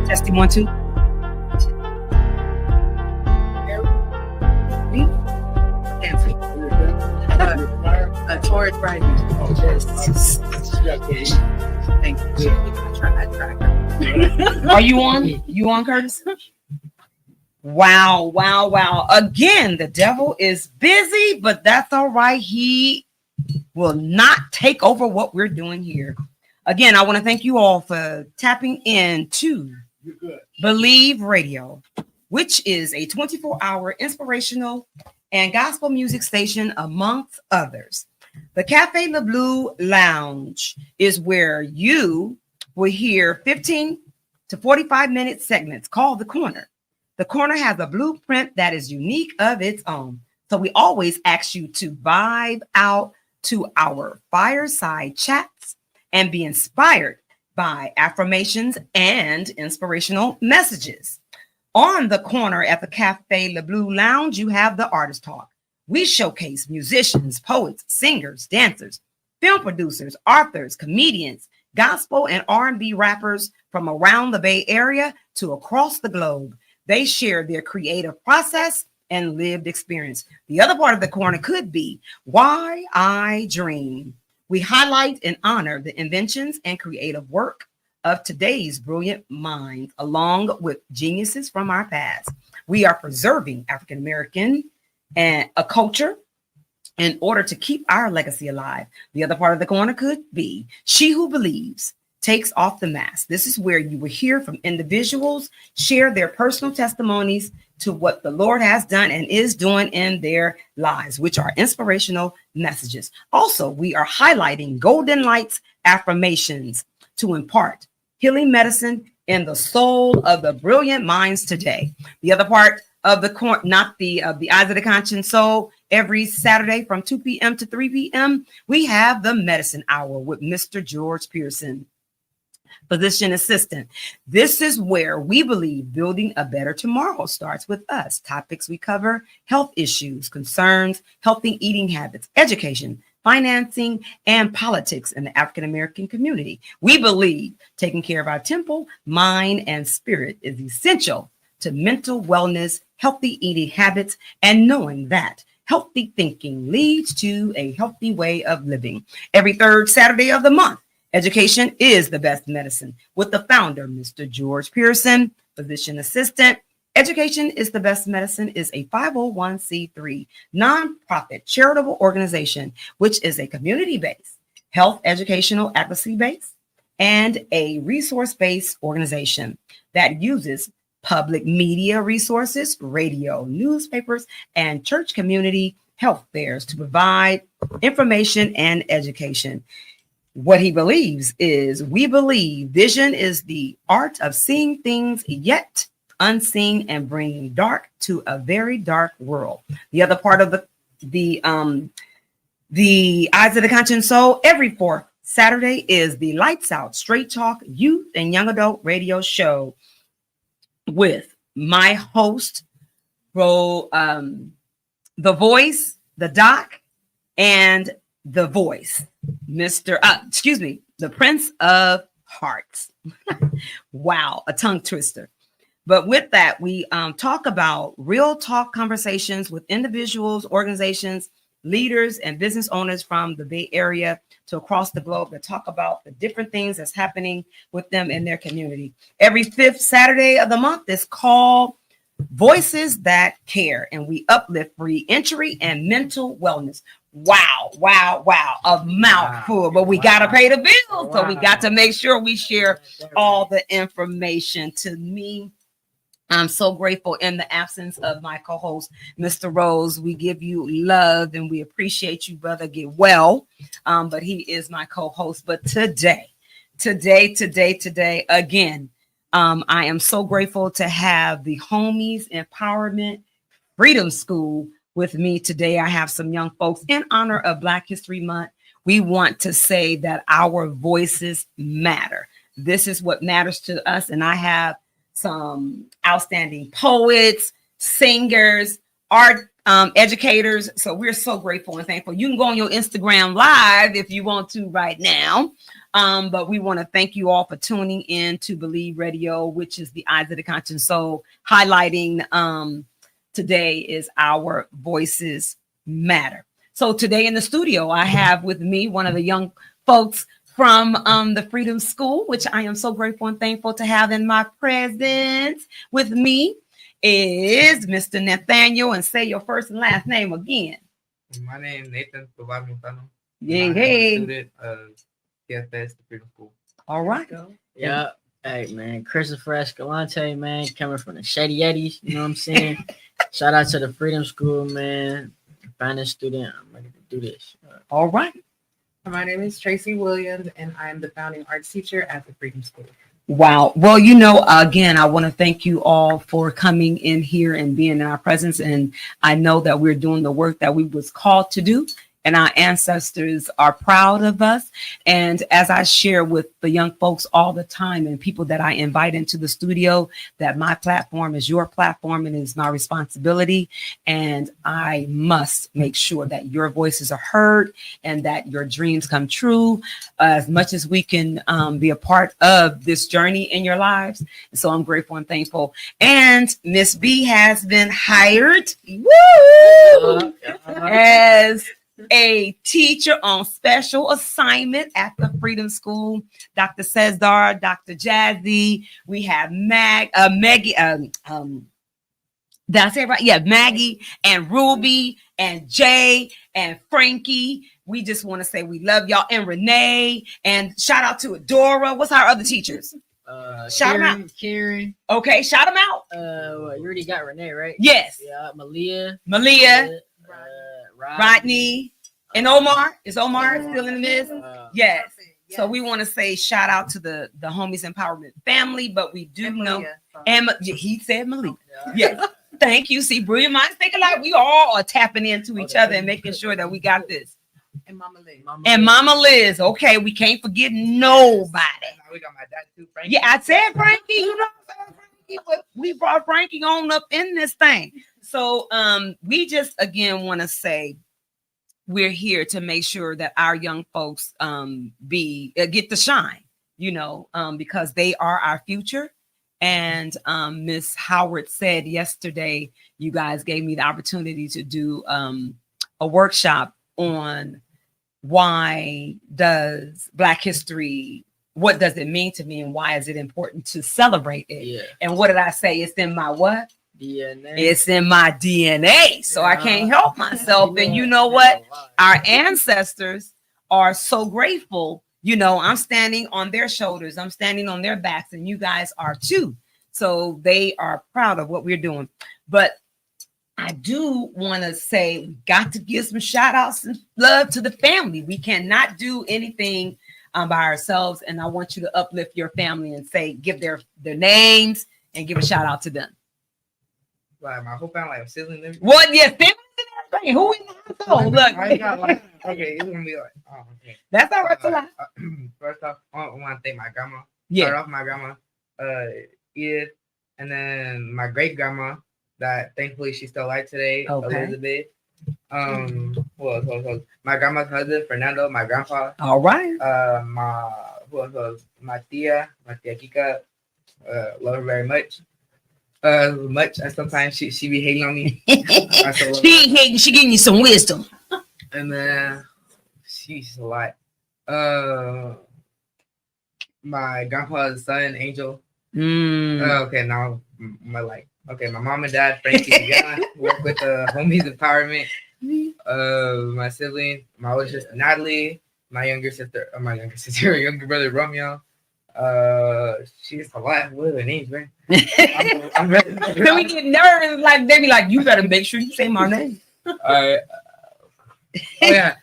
Testing 1, 2. Taurus rising. Thank you. Are you on? You on, Curtis? Wow. Again, the devil is busy, but that's all right. He will not take over what we're doing here. Again, I want to thank you all for tapping in to Believe Radio, which is a 24-hour inspirational and gospel music station, amongst others. The Cafe Le Bleu Lounge is where you will hear 15 to 45-minute segments called The Corner. The Corner has a blueprint that is unique of its own. So we always ask you to vibe out to our fireside chats and be inspired by affirmations and inspirational messages. On The Corner at the Cafe Le Bleu Lounge, you have the Artist Talk. We showcase musicians, poets, singers, dancers, film producers, authors, comedians, gospel and R&B rappers from around the Bay Area to across the globe. They share their creative process and lived experience. The other part of The Corner could be Why I Dream. We highlight and honor the inventions and creative work of today's brilliant minds, along with geniuses from our past. We are preserving African American and a culture in order to keep our legacy alive. The other part of The Corner could be She Who Believes Takes Off the Mask. This is where you will hear from individuals share their personal testimonies to what the Lord has done and is doing in their lives, which are inspirational messages. Also, we are highlighting Golden Lights affirmations to impart healing medicine in the soul of the brilliant minds today. The other part of the corner, not the Eyes of the Conscious Soul, every Saturday from 2 p.m. to 3 p.m., we have the Medicine Hour with Mr. George Pearson, physician assistant. This is where we believe building a better tomorrow starts with us. Topics we cover: health issues, concerns, healthy eating habits, education, financing, and politics in the African American community. We believe taking care of our temple, mind, and spirit is essential to mental wellness, healthy eating habits, and knowing that healthy thinking leads to a healthy way of living. Every third Saturday of the month, education is the best medicine with the founder, Mr. George Pearson, physician assistant. Education is the Best Medicine is a 501c3 nonprofit charitable organization, which is a community-based, health educational advocacy-based, and a resource-based organization that uses public media resources, radio, newspapers, and church community health fairs to provide information and education. What he believes is, we believe vision is the art of seeing things yet unseen and bringing dark to a very dark world. The other part of the Eyes of the Conscious Soul, every fourth Saturday, is the Lights Out Straight Talk Youth and Young Adult Radio Show with my host, The Voice, the Doc, and the Voice, the Prince of Hearts. Wow, a tongue twister. But with that, we talk about real talk conversations with individuals, organizations, leaders, and business owners from the Bay Area to across the globe that talk about the different things that's happening with them in their community. Every fifth Saturday of the month is called Voices That Care, and we uplift reentry and mental wellness. Wow. A mouthful, but we got to pay the bills. So we got to make sure we share all the information. To me, I'm so grateful in the absence of my co-host, Mr. Rose. We give you love and we appreciate you, brother. Get well. But he is my co-host. But today, again, I am so grateful to have the Homies Empowerment Freedom School with me today. I have some young folks in honor of Black History Month. We want to say that our voices matter. This is what matters to us. And I have some outstanding poets, singers, art educators. So we're so grateful and thankful. You can go on your Instagram Live if you want to right now. But we want to thank you all for tuning in to Believe Radio, which is the Eyes of the Conscious Soul, highlighting today is Our Voices Matter. So today in the studio, I have with me one of the young folks from the Freedom School, which I am so grateful and thankful to have in my presence. With me is Mr. Nathaniel, and say your first and last name again. My name is Nathan Tovar Montano. Yeah, hey. I'm a student of TFS, the Freedom School. All right. Yeah. Hey, man. Christopher Escalante, man. Coming from the Shady Eddies. You know what I'm saying? Shout out to the Freedom School, man. Finest student. I'm ready to do this. All right. My name is Tracy Williams, and I'm the founding arts teacher at the Freedom School. Wow. Well, you know, again, I want to thank you all for coming in here and being in our presence. And I know that we're doing the work that we was called to do. And our ancestors are proud of us. And as I share with the young folks all the time and people that I invite into the studio, that my platform is your platform and is my responsibility. And I must make sure that your voices are heard and that your dreams come true as much as we can be a part of this journey in your lives. So I'm grateful and thankful. And Miss B has been hired as a teacher on special assignment at the Freedom School. Dr. Cesar, Dr. Jazzy, we have Maggie, did I say it right? Yeah, Maggie and Ruby and Jay and Frankie. We just want to say we love y'all, and Renee, and shout out to Adora. What's our other teachers? Shout them out. Karen. Okay, shout them out. You already got Renee, right? Yes. Yeah, Malia. Rodney, and Omar. Is Omar still in the midst? Yes. So we want to say shout out to the Homies Empowerment family, but we do know, and he said Malia. Yes. Thank you. See, brilliant minds think alike. We all are tapping into each other and making sure that we got this. And Mama Liz. And Mama Liz. Okay, we can't forget nobody. We got my dad too, Frankie. Yeah, I said Frankie. You know what I'm saying, Frankie? But we brought Frankie on up in this thing. So we just again want to say we're here to make sure that our young folks get to shine, you know, because they are our future. And Miss Howard said yesterday, you guys gave me the opportunity to do a workshop on why does Black history, what does it mean to me, and why is it important to celebrate it? Yeah. And what did I say? It's in my what? DNA. It's in my DNA. So I can't help myself. And you know what? Our ancestors are so grateful. You know, I'm standing on their shoulders. I'm standing on their backs, and you guys are too. So they are proud of what we're doing. But I do want to say, we got to give some shout outs and love to the family. We cannot do anything by ourselves. And I want you to uplift your family and say, give their names and give a shout out to them. Like my whole family, like siblings. What? Yeah, siblings and everything. Who in the household? Look. I got like, okay, it's gonna be like, oh, okay. That's all right. First off, I want to thank my grandma. Yeah. Start off my grandma, Edith, and then my great grandma. That thankfully she's still alive today. Okay. Elizabeth. Who else? My grandma's husband, Fernando. My grandpa. All right. Who else? My tia Kika. Love her very much. Much as sometimes she be hating on me. She ain't hating. She giving you some wisdom. And then she's a lot. My grandpa's son, Angel. Okay, now my my mom and dad, Frankie, work with the Homies Empowerment. My sibling, my older sister Natalie, my younger brother Romeo. She's a lot. What are their names, man? I'm ready. Then we get nervous, like they be like, "You better make sure you say my name." All right. Oh yeah,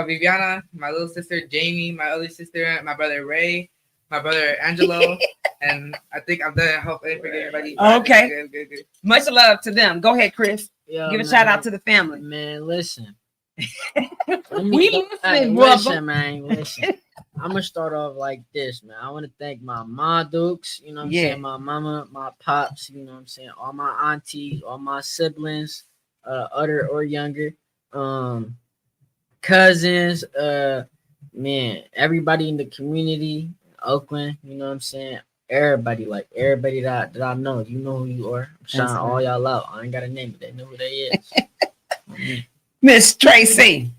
Viviana, my little sister Jamie, my other sister, my brother Ray, my brother Angelo, and I think I'm done. Hopefully, forget everybody. Okay. Good. Much love to them. Go ahead, Chris. Yo, give a shout out to the family. Man, listen. Listen, Listen. I'm gonna start off like this, man. I want to thank my Ma Dukes, you know what I'm saying, my mama, my pops, you know what I'm saying, all my aunties, all my siblings, other or younger, cousins, man, everybody in the community, Oakland, you know what I'm saying? Everybody, like everybody that I know, you know who you are. I'm shouting That's all right. y'all out. I ain't got a name, but they know who they is. Miss Tracy.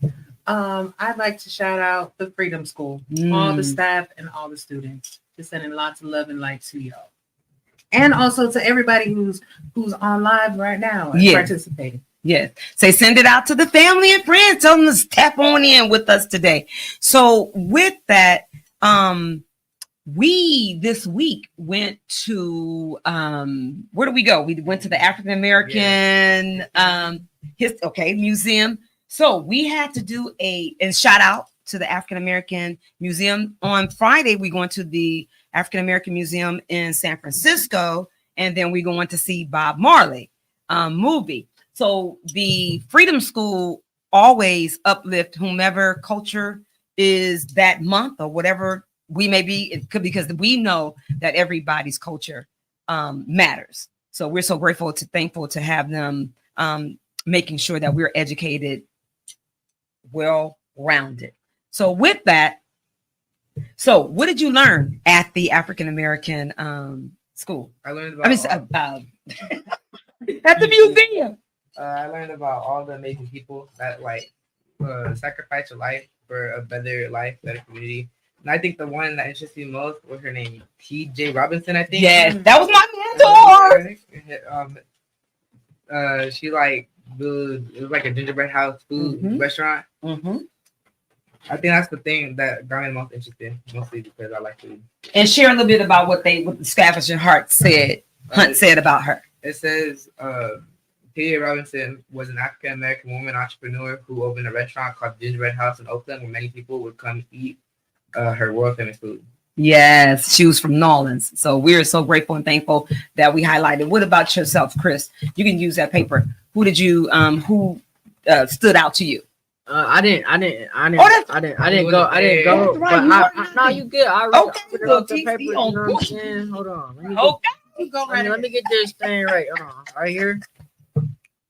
I'd like to shout out the Freedom School, all the Mm. staff and all the students. Just sending lots of love and light to y'all. And also to everybody who's on live right now and Yeah. participating. Yes. Say send it out to the family and friends. Tell them to tap on in with us today. So with that, we this week went to where do we go? We went to the African American museum. So we had to do and shout out to the African American Museum. On Friday, we're going to the African American Museum in San Francisco, and then we're going to see Bob Marley movie. So the Freedom School always uplift whomever culture is that month or whatever we may be. It could, because we know that everybody's culture matters. So we're so thankful to have them making sure that we're educated, well-rounded. So with that, so what did you learn at the African American school? I learned about At the museum. I learned about all the amazing people that like sacrifice your life for a better life, better community. And I think the one that interests me most was her name, T.J. Robinson, I think. Yes, that was my mentor. She like it was like a gingerbread house food restaurant. Mm-hmm. I think that's the thing that got me most interested, mostly because I like food. And share a little bit about what the Scavenging Heart said. Hunt said about her. It says T.J. Robinson was an African American woman entrepreneur who opened a restaurant called Gingerbread House in Oakland, where many people would come eat her world famous food. Yes, she was from Nolans. So we're so grateful and thankful that we highlighted. What about yourself, Chris? You can use that paper. Who did you who stood out to you? I didn't go. That's right, No, you good. I read off the paper. You know what I'm saying? Hold on. Let me get this thing right. Hold on. Right here.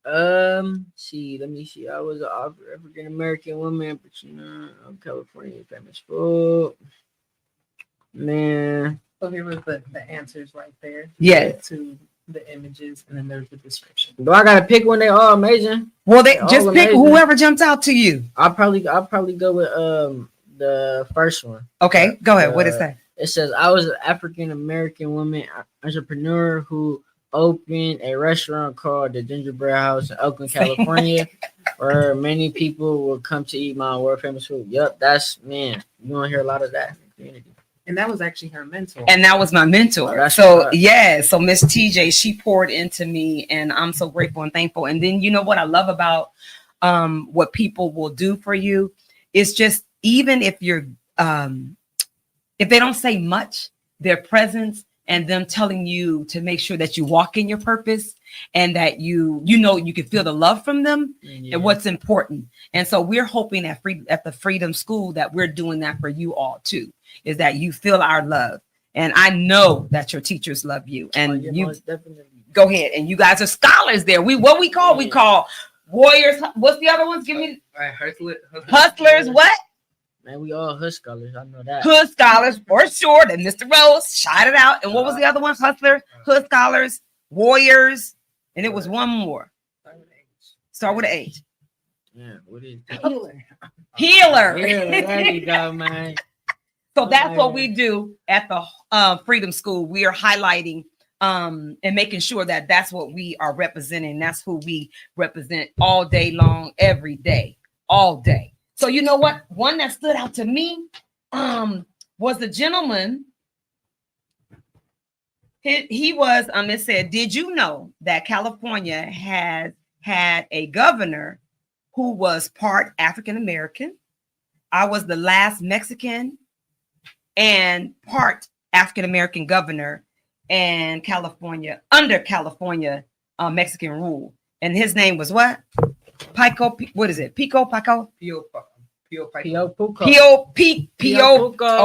Let me see. I was an African American woman, but California famous food. Man. So here was the answers right there. Yes. To the images, and then there's the description. Do I gotta pick one? They all amazing. Well, they just pick whoever jumps out to you. I'll probably go with the first one. Okay, go ahead. What is that? It says I was an African American woman entrepreneur who opened a restaurant called the Gingerbread House in Oakland, California, where many people will come to eat my world famous food. Yep, that's man. You want to hear a lot of that in the community. And that was actually her mentor. And that was my mentor. So Miss TJ, she poured into me, and I'm so grateful and thankful. And then you know what I love about what people will do for you is just, even if you're if they don't say much, their presence and them telling you to make sure that you walk in your purpose and that you can feel the love from them and what's important. And so we're hoping at the Freedom School that we're doing that for you all too, is that you feel our love. And I know that your teachers love you. And you definitely go ahead. And you guys are scholars there. We call warriors. What's the other ones? Give me hustlers. What? Man, we all hood scholars. I know that. Hood scholars for sure. And Mr. Rose shot it out. And what was the other one? Hustlers, hood scholars, warriors, and it was one more. Start with an H. Yeah, what is Healer. There you go, man. So that's what we do at the Freedom School. We are highlighting and making sure that that's what we are representing. That's who we represent all day long, every day, all day. So you know what? One that stood out to me was the gentleman. He was, it said, did you know that California has had a governor who was part African American? I was the last Mexican and part African American governor in California, under California Mexican rule. And his name was what? Pico, what is it? Pico, Pico? Pio Puco.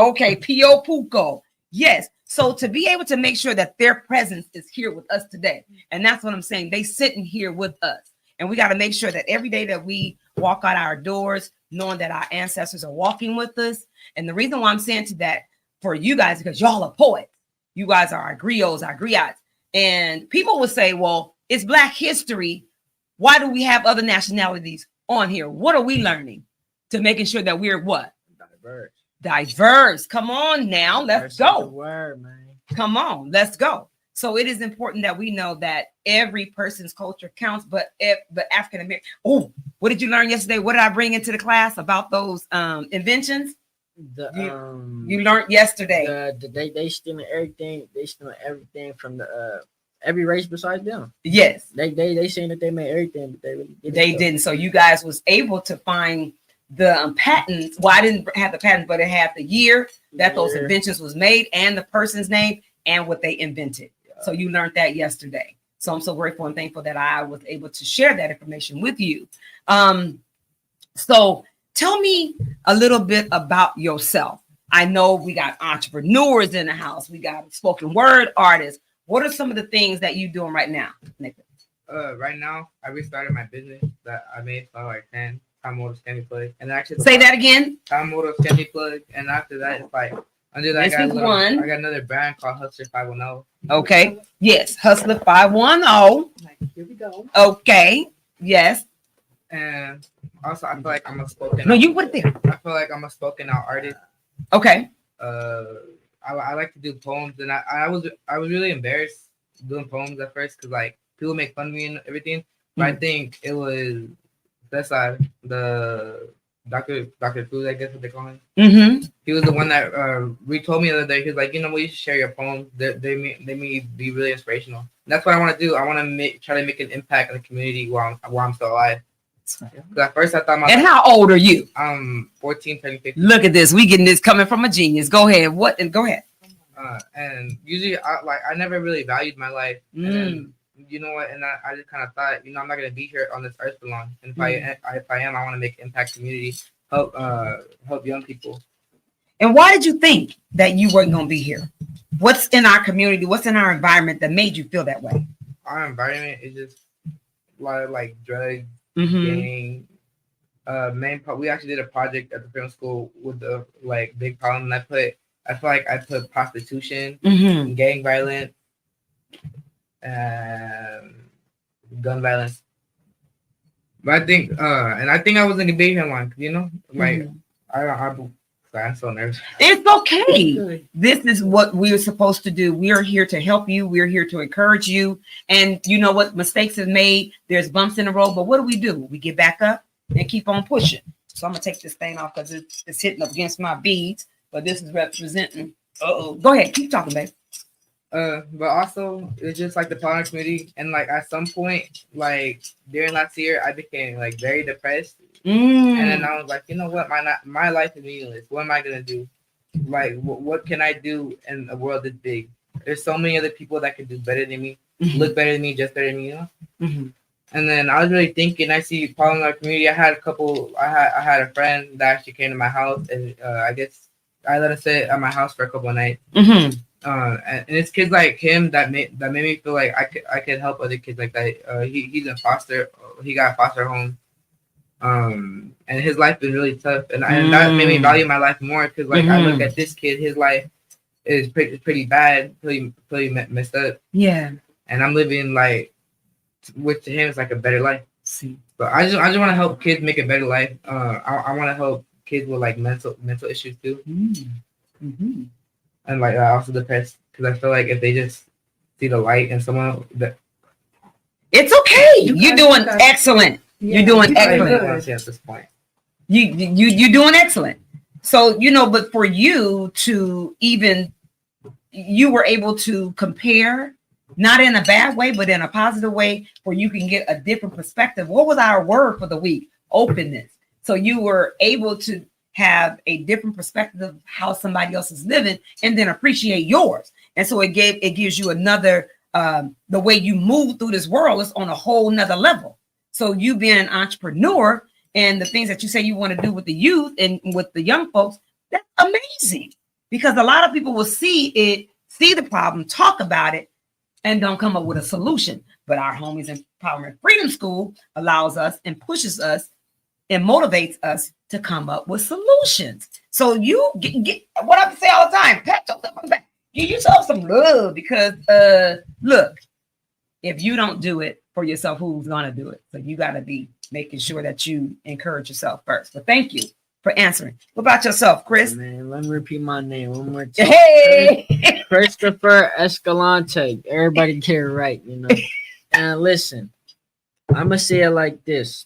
Okay, Pio Puco. Yes. So to be able to make sure that their presence is here with us today, and that's what I'm saying. They sitting here with us, And we got to make sure that every day that we walk out our doors, knowing that our ancestors are walking with us. And the reason why I'm saying to that for you guys, because y'all are poets. You guys are our griots, our griots. And people will say, well, it's Black history. Why do we have other nationalities on here? What are we learning to making sure that we're what? Diverse. Come on now. Let's go. Word, man. Come on. Let's go. So it is important that we know that every person's culture counts, but African American. Oh, what did you learn yesterday? What did I bring into the class about those inventions? You learned yesterday. They stealing everything. They stealing everything from the every race besides them. Yes. They saying that they made everything, but they didn't. So you guys was able to find the patents. Well, I didn't have the patents, but it had the year that those inventions was made and the person's name and what they invented. Yeah. So you learned that yesterday. So I'm so grateful and thankful that I was able to share that information with you. So tell me a little bit about yourself. I know we got entrepreneurs in the house. We got spoken word artists. What are some of the things that you're doing right now, Nick? Right now, I restarted my business that I made for like 10 Time Motors Candy Plug. And actually, say that again. Time Motors Candy Plug. And after that, it's like under that, I got another brand called Hustler 510. Okay. Yes, Hustler 510. Here we go. Okay. Yes. And also, I feel like I'm a spoken. No, you put it there. I feel like I'm a spoken out artist. Okay. I like to do poems, and I was really embarrassed doing poems at first because like people make fun of me and everything. But I think it was that's the Dr. Cruz, I guess what they call him. Mm-hmm. He was the one that told me the other day. He was like, you know what, you should share your poems. They may be really inspirational. And that's what I want to do. I want to try to make an impact in the community while I'm still alive. Because at first I thought And how old are you? I'm 14, turning 15. Look at this. We getting this coming from a genius. Go ahead. Go ahead. And usually I never really valued my life. And then, you know what? And I just kind of thought, you know, I'm not gonna be here on this earth for long. And if I am, I want to make impact community, help young people. And why did you think that you weren't gonna be here? What's in our community? What's in our environment that made you feel that way? Our environment is just a lot of like drugs, gang. We actually did a project at the film school with the like big problem. And I feel like I put prostitution, gang violence, and gun violence. But I think I was in the big headline, you know, like I'm so nervous. It's okay. This is what we're supposed to do. We are here to help you. We're here to encourage you. And you know what? Mistakes are made. There's bumps in the road. But what do? We get back up and keep on pushing. So I'm gonna take this thing off because it's hitting up against my beads. But this is representing. Go ahead, keep talking, babe. But also it's just like the power community, and like at some point, like during last year, I became like very depressed, and then I was like, you know what, my life is meaningless. What am I gonna do? Like, what can I do in a world this big? There's so many other people that can do better than me, look better than me, just better than me, you know. And then I was really thinking. I see Paul in our community. I had a friend that actually came to my house, and I guess I let him sit at my house for a couple of nights. And it's kids like him that made me feel like I could help other kids like that. He's in foster. He got a foster home. And his life is really tough, and that made me value my life more because like I look at this kid, his life is pretty bad, pretty messed up. Yeah. And I'm living like, which to him is like a better life. See. But I just want to help kids make a better life. I want to help kids with like mental issues too. And like also depressed because I feel like if they just see the light in someone that it's okay. You're doing excellent. You're doing excellent. At this point. You're doing excellent. So you know, but for you to even you were able to compare, not in a bad way, but in a positive way, where you can get a different perspective. What was our word for the week? Openness. So you were able to have a different perspective of how somebody else is living and then appreciate yours. And so it gives you another, the way you move through this world is on a whole nother level. So you being an entrepreneur and the things that you say you want to do with the youth and with the young folks, that's amazing because a lot of people will see the problem, talk about it, and don't come up with a solution. But our Homies Empowerment Freedom School allows us and pushes us and motivates us to come up with solutions. So you get what I say all the time, pat yourself on the back. Give yourself some love because look, if you don't do it for yourself, who's gonna do it? So you gotta be making sure that you encourage yourself first. So thank you for answering. What about yourself, Chris? Man, let me repeat my name one more time. Hey, Christopher Escalante. Everybody get it right, you know. And listen, I'm gonna say it like this.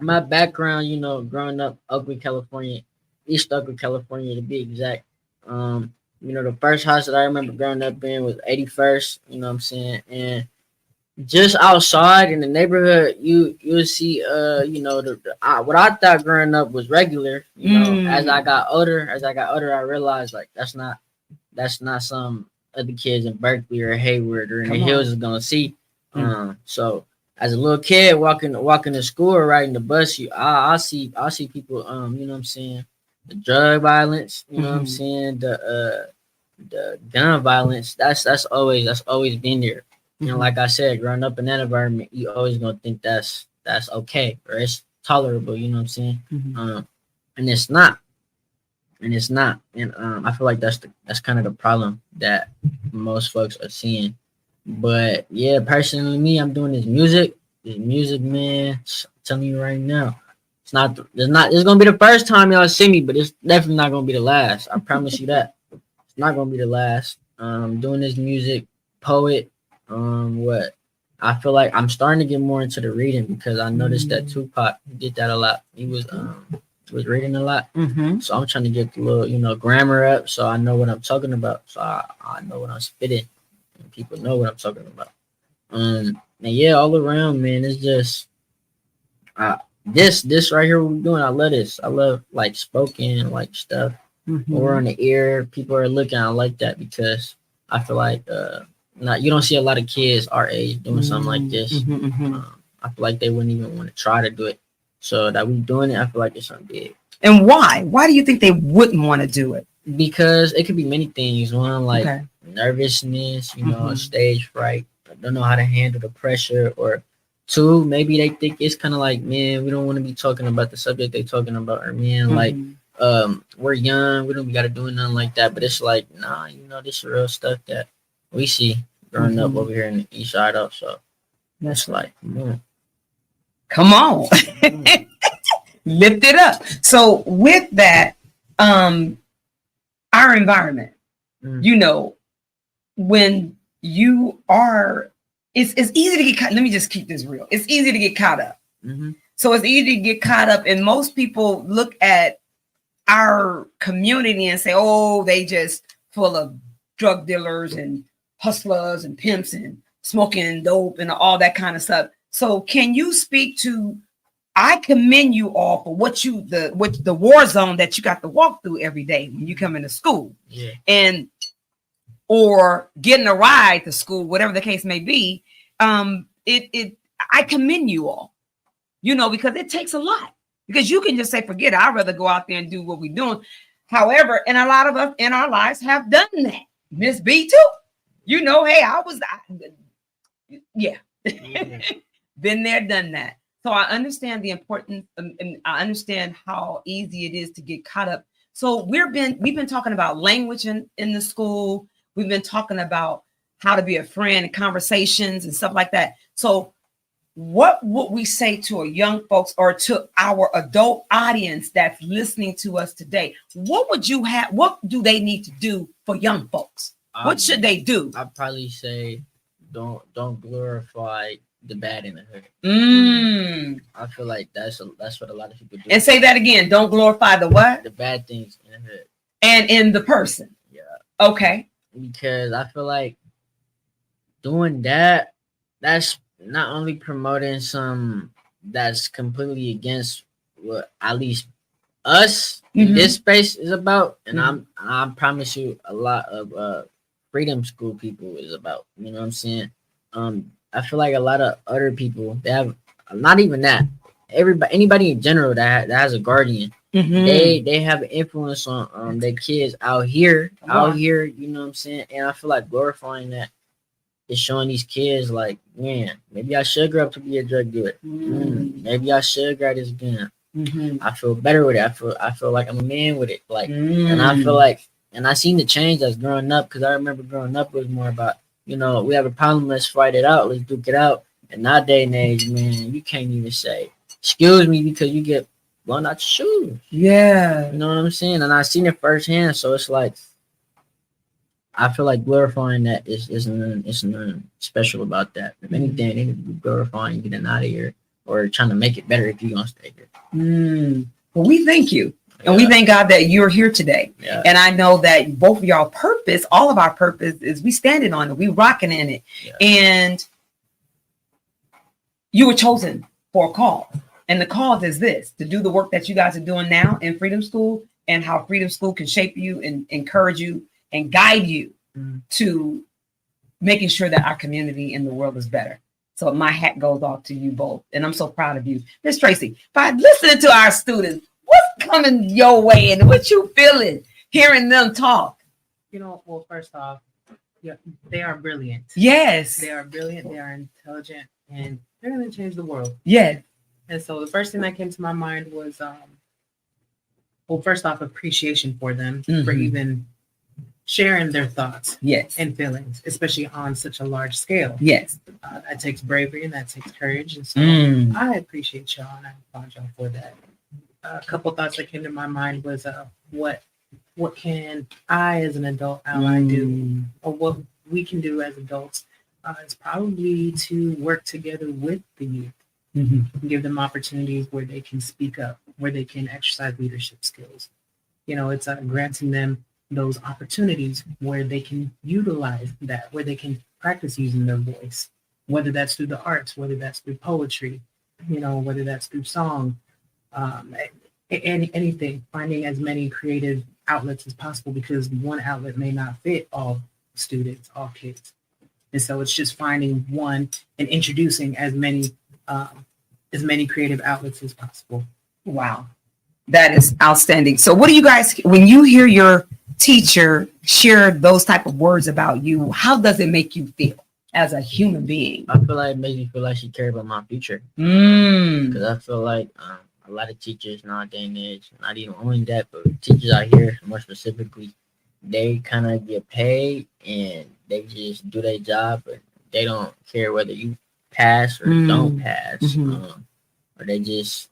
My background, you know, growing up Oakland, California, East Oakland, California to be exact. You know, the first house that I remember growing up in was 81st, you know what I'm saying? And just outside in the neighborhood, you'll see you know, what I thought growing up was regular, you know. As I got older, I realized like that's not some other kids in Berkeley or Hayward or in the hills is gonna see. So as a little kid walking to school or riding the bus, I'll see people, you know what I'm saying, the drug violence, you know what I'm saying, the gun violence. That's always been there. You know, like I said, growing up in that environment, you always gonna think that's okay or it's tolerable, you know what I'm saying? And it's not. And I feel like that's kind of the problem that most folks are seeing. But yeah, personally, me, I'm doing this music, man. I'm telling you right now, it's gonna be the first time y'all see me, but it's definitely not gonna be the last. I promise you that. It's not gonna be the last. I'm doing this music, poet. What I feel like I'm starting to get more into the reading because I noticed that Tupac did that a lot. He was reading a lot, so I'm trying to get the little, you know, grammar up so I know what I'm talking about. So I know what I'm spitting. People know what I'm talking about. And yeah, all around, man, it's just this right here what we're doing. I love this. I love like spoken like stuff. Or on the ear, people are looking. I like that because I feel like you don't see a lot of kids our age doing something like this. I feel like they wouldn't even want to try to do it. So that we doing it, I feel like it's something big. And why? Why do you think they wouldn't want to do it? Because it could be many things. One, like nervousness, you know, stage fright. I don't know how to handle the pressure. Or two, maybe they think it's kind of like, man, we don't want to be talking about the subject they're talking about. Or man, like, we're young, we don't got to do nothing like that. But it's like, nah, you know, this is real stuff that we see growing up over here in the East Side up. So that's like, come on. Lift it up. So with that, our environment, you know, when you are, it's easy to get caught. Let me just keep this real. It's easy to get caught up. So it's easy to get caught up. And most people look at our community and say, oh, they just full of drug dealers and hustlers and pimps and smoking dope and all that kind of stuff. So can you speak to, I commend you all for what the war zone that you got to walk through every day when you come into school, and or getting a ride to school, whatever the case may be. I commend you all, you know, because it takes a lot. Because you can just say, forget it, I'd rather go out there and do what we're doing. However, and a lot of us in our lives have done that. Miss B too. You know, hey, been there, done that. So I understand the importance, and I understand how easy it is to get caught up. So we've been talking about language in the school. We've been talking about how to be a friend and conversations and stuff like that. So what would we say to a young folks or to our adult audience that's listening to us today? What do they need to do for young folks? What should they do? I'd probably say don't glorify the bad in the hood. I feel like that's what a lot of people do. And say that again. Don't glorify the what? The bad things in the hood. And in the person. Yeah. Okay. Because I feel like doing that, that's not only promoting some that's completely against what at least us in this space is about. And I promise you a lot of freedom school people is about. You know what I'm saying? I feel like a lot of other people, they have not even that. Anybody in general that has a guardian, they have an influence on their kids out here. You know what I'm saying? And I feel like glorifying that it's showing these kids like, man, maybe I should grow up to be a drug dealer. Maybe I should grab this gun. I feel better with it. I feel like I'm a man with it. Like, and I feel like, and I seen the change as growing up, because I remember growing up it was more about, you know, we have a problem, let's fight it out, let's duke it out. And nowadays and age, man, you can't even say excuse me because you get blown out your shoes. Yeah, you know what I'm saying. And I seen it firsthand, so it's like, I feel like glorifying that is nothing special about that. If anything, they need to be glorifying getting out of here or trying to make it better if you're gonna stay here. Well, we thank you. And we thank God that you're here today. Yeah. And I know that both of y'all purpose, all of our purpose is we standing on it. We rocking in it. Yeah. And you were chosen for a cause. And the cause is this, to do the work that you guys are doing now in Freedom School, and how Freedom School can shape you and encourage you and guide you to making sure that our community in the world is better. So my hat goes off to you both. And I'm so proud of you. Miss Tracy, by listening to our students, what's coming your way and what you feeling hearing them talk? You know, well, first off, yeah, they are brilliant. Yes. They are brilliant. They are intelligent, and they're going to change the world. Yes. And so the first thing that came to my mind was, well, first off, appreciation for them for even sharing their thoughts Yes. and feelings, especially on such a large scale. Yes. That takes bravery and that takes courage. And so I appreciate y'all and I applaud y'all for that. A couple thoughts that came to my mind was what can I as an adult ally do, or what we can do as adults is probably to work together with the youth. Give them opportunities where they can speak up, where they can exercise leadership skills. You know, it's granting them those opportunities where they can utilize that, where they can practice using their voice, whether that's through the arts, whether that's through poetry, you know, whether that's through song, anything, finding as many creative outlets as possible, because one outlet may not fit all students, all kids. And so it's just finding one and introducing as many creative outlets as possible. Wow. That is outstanding. So what do you guys, when you hear your teacher share those type of words about you, how does it make you feel as a human being? I feel like it makes me feel like she cares about my future. Because I feel like a lot of teachers nowadays and age, not even only that, but teachers out here more specifically, they kind of get paid and they just do their job, but they don't care whether you pass or don't pass. Or they just,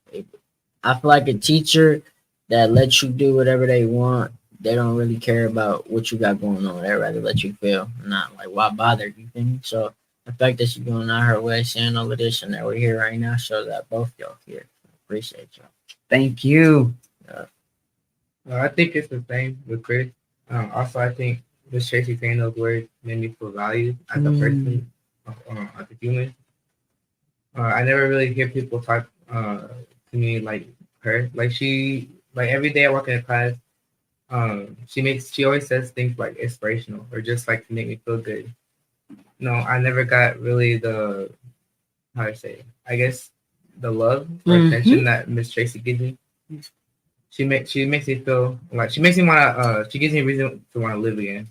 I feel like a teacher that lets you do whatever they want, they don't really care about what you got going on. They'd rather let you fail. Not like, why bother? You think? So the fact that she's going out her way saying all of this and that we're here right now shows that both y'all here. Appreciate y'all. Thank you. I think it's the same with Chris. Also, I think Miss Tracy saying those words made me feel valued as a person, as a human. I never really hear people talk to me like her. Like every day I walk in class, she always says things like inspirational or just like to make me feel good. No, I never got really the, how I say, I guess the love or attention that Miss Tracy gives me. She makes me feel like, she makes me want to, she gives me a reason to want to live again.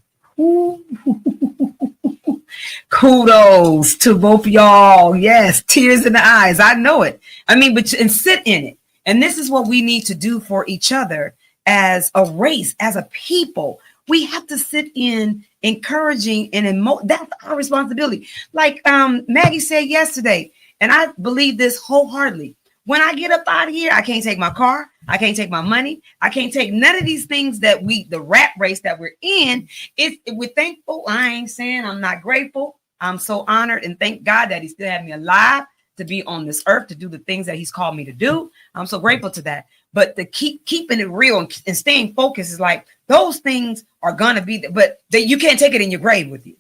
Kudos to both of y'all. Yes, tears in the eyes. I know it. I mean, and sit in it. And this is what we need to do for each other as a race, as a people. We have to sit in encouraging and that's our responsibility. Like Maggie said yesterday, and I believe this wholeheartedly. When I get up out of here, I can't take my car. I can't take my money. I can't take none of these things that the rat race that we're in. If we're thankful, I ain't saying I'm not grateful. I'm so honored and thank God that he still had me alive to be on this earth, to do the things that he's called me to do. I'm so grateful to that. But to keeping it real and staying focused is like, those things are going to be, but you can't take it in your grave with you.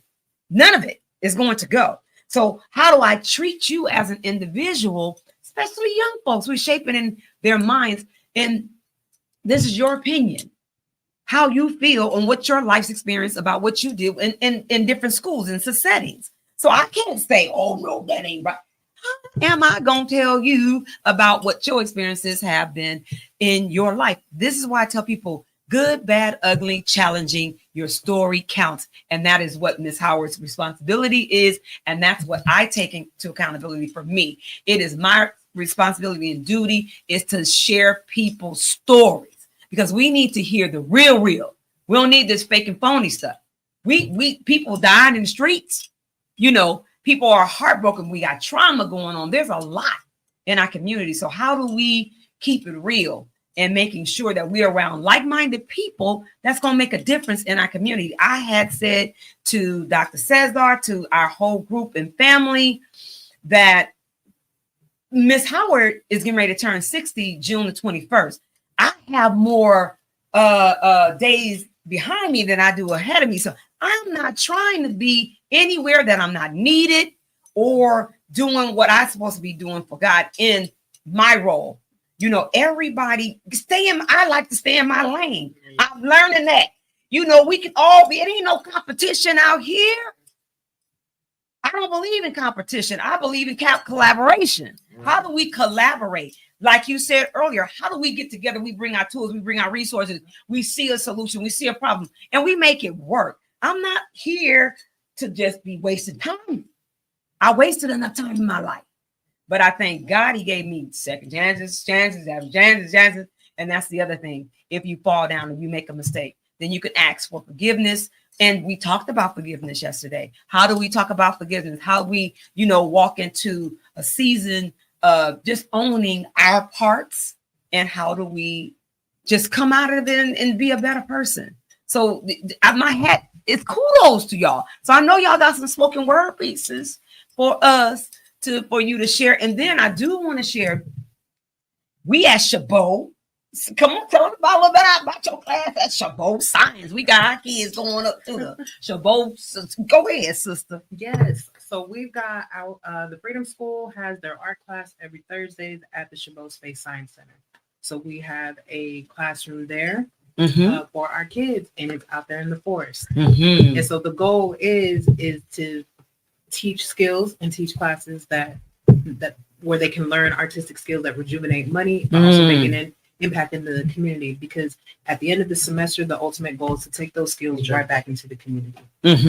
None of it is going to go. So how do I treat you as an individual, especially young folks who are shaping in their minds? And this is your opinion, how you feel and what your life's experience about what you do in different schools and settings. So I can't say, oh, no, that ain't right. How am I going to tell you about what your experiences have been in your life? This is why I tell people, Good, bad, ugly, challenging, your story counts. And that is what Miss Howard's responsibility is. And that's what I take into accountability for me. It is my responsibility and duty is to share people's stories, because we need to hear the real. We don't need this fake and phony stuff. We people dying in the streets. You know, people are heartbroken. We got trauma going on. There's a lot in our community. So how do we keep it real and making sure that we're around like-minded people that's going to make a difference in our community? I had said to Dr. Cesar, to our whole group and family, that Miss Howard is getting ready to turn 60 June the 21st. I have more days behind me than I do ahead of me. So I'm not trying to be anywhere that I'm not needed or doing what I'm supposed to be doing for God in my role. You know, everybody I like to stay in my lane. I'm learning that. You know, we can all be, it ain't no competition out here. I don't believe in competition. I believe in collaboration. How do we collaborate? Like you said earlier, how do we get together? We bring our tools, we bring our resources, we see a solution, we see a problem, and we make it work. I'm not here to just be wasting time. I wasted enough time in my life. But I thank God he gave me second chances, chances. And that's the other thing. If you fall down and you make a mistake, then you can ask for forgiveness. And we talked about forgiveness yesterday. How do we talk about forgiveness? How we, walk into a season of just owning our parts, and how do we just come out of it and be a better person? So my hat is kudos to y'all. So I know y'all got some spoken word pieces for us for you to share. And then I do want to share, we at Chabot, come on, tell them a little bit about your class at Chabot Science. We got our kids going up to the Chabot. Go ahead, sister. Yes. So we've got the Freedom School has their art class every Thursday at the Chabot Space Science Center. So we have a classroom there for our kids, and it's out there in the forest. And so the goal is to teach skills and teach classes that where they can learn artistic skills that rejuvenate money, but also making an impact in the community. Because at the end of the semester, the ultimate goal is to take those skills right back into the community.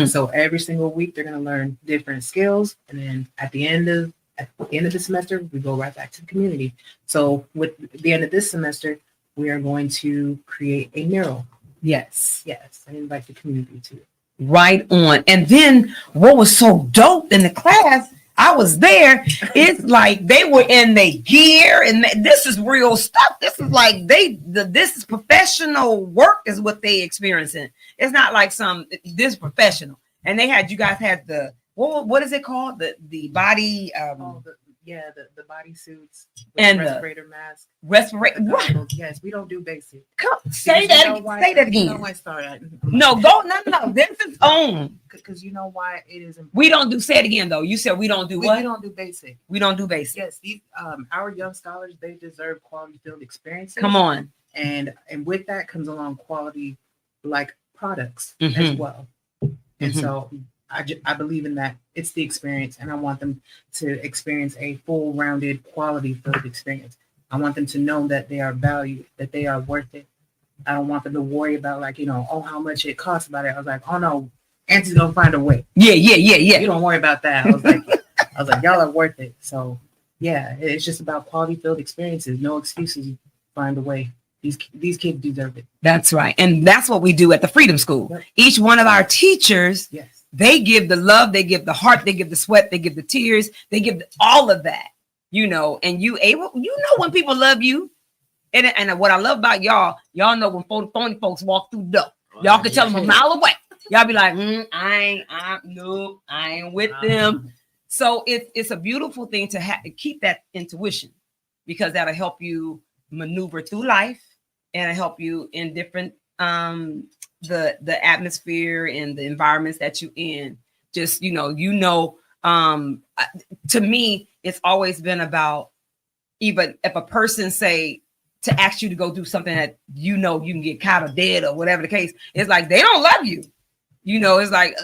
So every single week, they're going to learn different skills, and then at the end of the semester, we go right back to the community. So with the end of this semester, we are going to create a mural. Yes, and invite the community to it. Right on. And then what was so dope in the class, I was there, it's like they were in their gear, and this is real stuff. This is like this is professional work is what they experiencing. It's not like this professional. And you guys had the, what is it called? The body, the body suits and respirator mask. Respirator. Right. Yes, we don't do basic. Say that again. You know why? Sorry. No. This is on. Because you know why it is important. We don't do. Say it again though. You said we don't do what? We don't do basic. We don't do basic. Yes, these our young scholars, they deserve quality field experiences. Come on. And with that comes along quality like products as well. And so I believe in that. It's the experience, and I want them to experience a full rounded quality field experience. I want them to know that they are valued, that they are worth it. I don't want them to worry about how much it costs about it. I was like, oh no, Auntie's gonna find a way. Yeah. You don't worry about that. I was like, y'all are worth it. So yeah, it's just about quality field experiences. No excuses. Find a way. These kids deserve it. That's right. And that's what we do at the Freedom School. Yep. Each one of our teachers, they give the love, they give the heart, they give the sweat, they give the tears, they give all of that, and when people love you. And what I love about y'all know when phony folks walk through the door, y'all can tell them a mile away. Y'all be like, I ain't with them. So it's a beautiful thing to keep that intuition, because that'll help you maneuver through life, and it'll help you in different the atmosphere and the environments that you in. Just to me, it's always been about, even if a person say to ask you to go do something that you can get caught or dead or whatever the case, it's like they don't love you. It's like,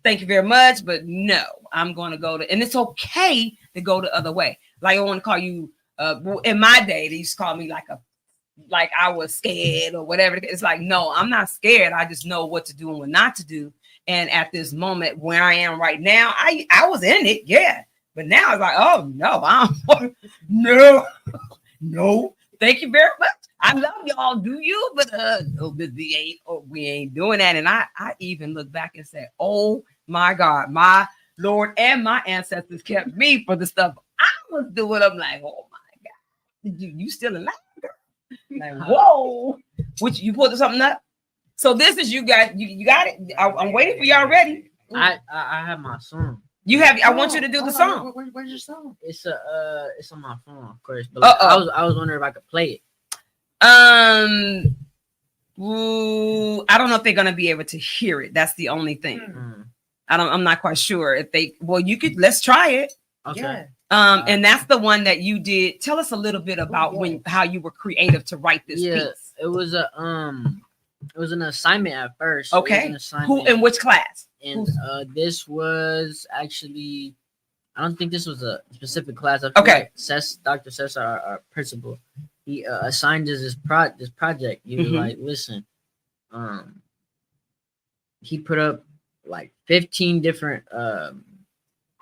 thank you very much, but no, I'm going to go to, and it's okay to go the other way. Like I want to call you, in my day, they used to call me like a like I was scared or whatever. It's like, no, I'm not scared. I just know what to do and what not to do. And at this moment where I am right now, I was in it, yeah. But now it's like, oh no, no. Thank you very much. I love y'all, do you? But no, we ain't doing that. And I even look back and say, oh my God, my Lord and my ancestors kept me for the stuff I was doing. I'm like, oh my God, you still alive, girl? Like, whoa, which you pulled something up. So this is you got it. I'm waiting for y'all ready. I have my song. You have. I want you to do the song. Where's your song? It's on my phone, of course. But like, I was wondering if I could play it. I don't know if they're gonna be able to hear it. That's the only thing. Mm. I'm not quite sure if they. Well, you could. Let's try it. Okay. Yeah. And that's the one that you did. Tell us a little bit about how you were creative to write this piece. It was an assignment at first. Okay. Who in which class? And this was actually, I don't think this was a specific class. Okay. Dr. Cesar, our principal, he assigned us this project. He was like, listen, he put up like 15 different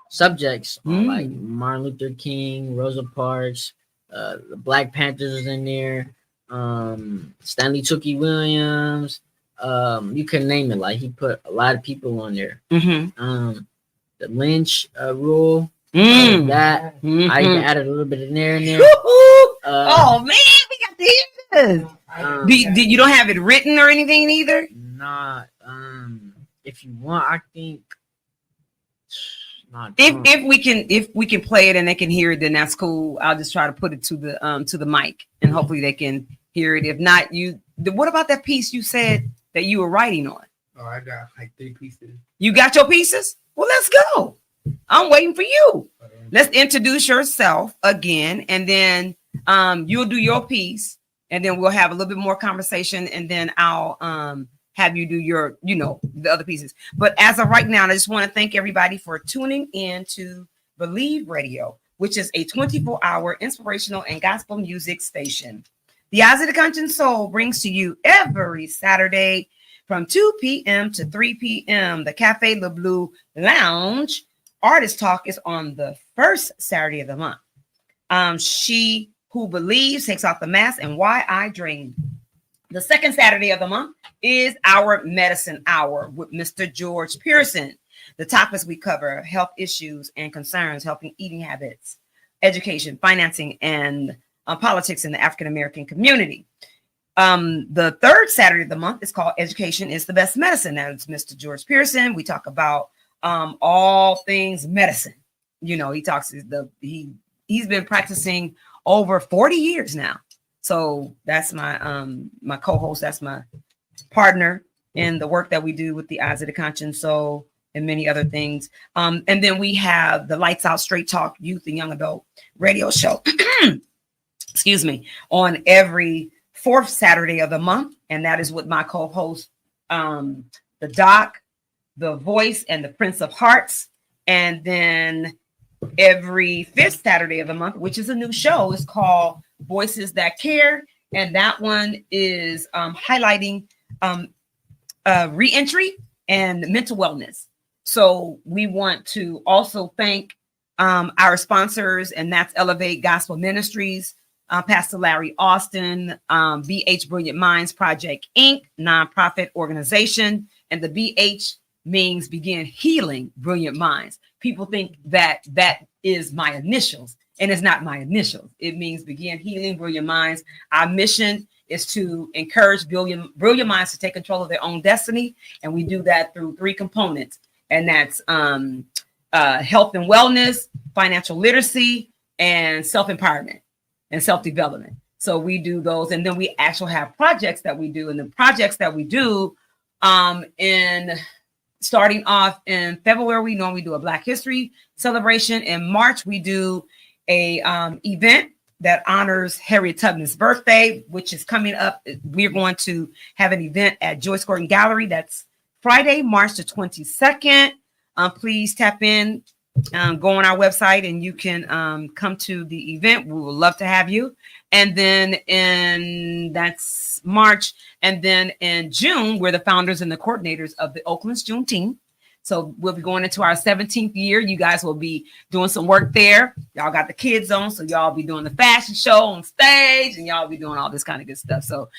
subjects on like Martin Luther King, Rosa Parks, the Black Panthers was in there, Stanley Tookie Williams, you can name it. Like he put a lot of people on there. The Lynch rule, that I even added a little bit in there. Oh man, we got this. You don't have it written or anything either? Nah. If you want, I think. If we can play it and they can hear it, then that's cool. I'll just try to put it to the mic and hopefully they can hear it. If not, what about that piece you said that you were writing on? Oh, I got like 3 pieces. You got your pieces? Well, let's go. I'm waiting for you. Let's introduce yourself again, and then you'll do your piece, and then we'll have a little bit more conversation, and then I'll have you do your, the other pieces. But as of right now, I just want to thank everybody for tuning in to Believe Radio, which is a 24-hour inspirational and gospel music station. The Eyes of the Conscious Soul brings to you every Saturday from 2 p.m. to 3 p.m. The Cafe Le Bleu Lounge Artist Talk is on the first Saturday of the month. She Who Believes takes off the mask and Why I Dream. The second Saturday of the month is our medicine hour with Mr. George Pearson. The topics we cover: health issues and concerns, helping eating habits, education, financing, and politics in the African-American community. The third Saturday of the month is called Education is the Best Medicine. That's Mr. George Pearson. We talk about all things medicine. He talks, he's been practicing over 40 years now. So that's my my co-host, that's my partner in the work that we do with the Eyes of the Conscious Soul and many other things. And then we have the Lights Out Straight Talk Youth and Young Adult radio show. Excuse me, on every fourth Saturday of the month. And that is with my co-host, the Doc, the Voice, and the Prince of Hearts. And then every fifth Saturday of the month, which is a new show, is called Voices That Care. And that one is highlighting reentry and mental wellness. So we want to also thank our sponsors, and that's Elevate Gospel Ministries, Pastor Larry Austin, BH Brilliant Minds Project, Inc., nonprofit organization. And the BH means Begin Healing Brilliant Minds. People think that is my initials, and it's not my initials. It means Begin Healing Brilliant Minds. Our mission is to encourage brilliant minds to take control of their own destiny. And we do that through 3 components. And that's health and wellness, financial literacy, and self-empowerment and self-development. So we do those. And then we actually have projects that we do. And the projects that we do in starting off in February, we normally do a Black History celebration. In March, we do a event that honors Harriet Tubman's birthday, which is coming up. We're going to have an event at Joyce Gordon Gallery. That's Friday, March the 22nd. Please tap in go on our website and you can come to the event. We would love to have you. And then that's March. And then in June, we're the founders and the coordinators of the Oakland's Juneteenth. So we'll be going into our 17th year. You guys will be doing some work there. Y'all got the kids on, so y'all be doing the fashion show on stage, and y'all be doing all this kind of good stuff. So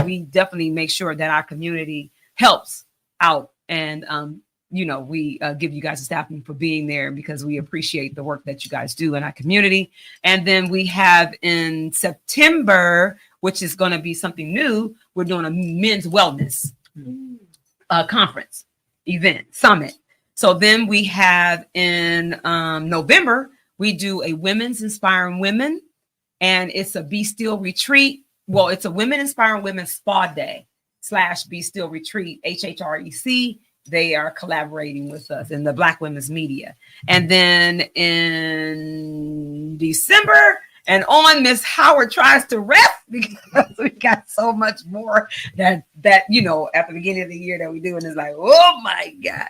we definitely make sure that our community helps out, and we give you guys a staffing for being there because we appreciate the work that you guys do in our community. And then we have in September, which is going to be something new, we're doing a men's wellness conference. Event summit. So then we have in November, we do a women's inspiring women, and it's a Be Still retreat. Well, it's a women inspiring women spa day / Be Still retreat. HHREC, they are collaborating with us in the Black Women's Media. And then in December and on, Miss Howard tries to rest because we got so much more that at the beginning of the year that we do, and it's like, oh my God.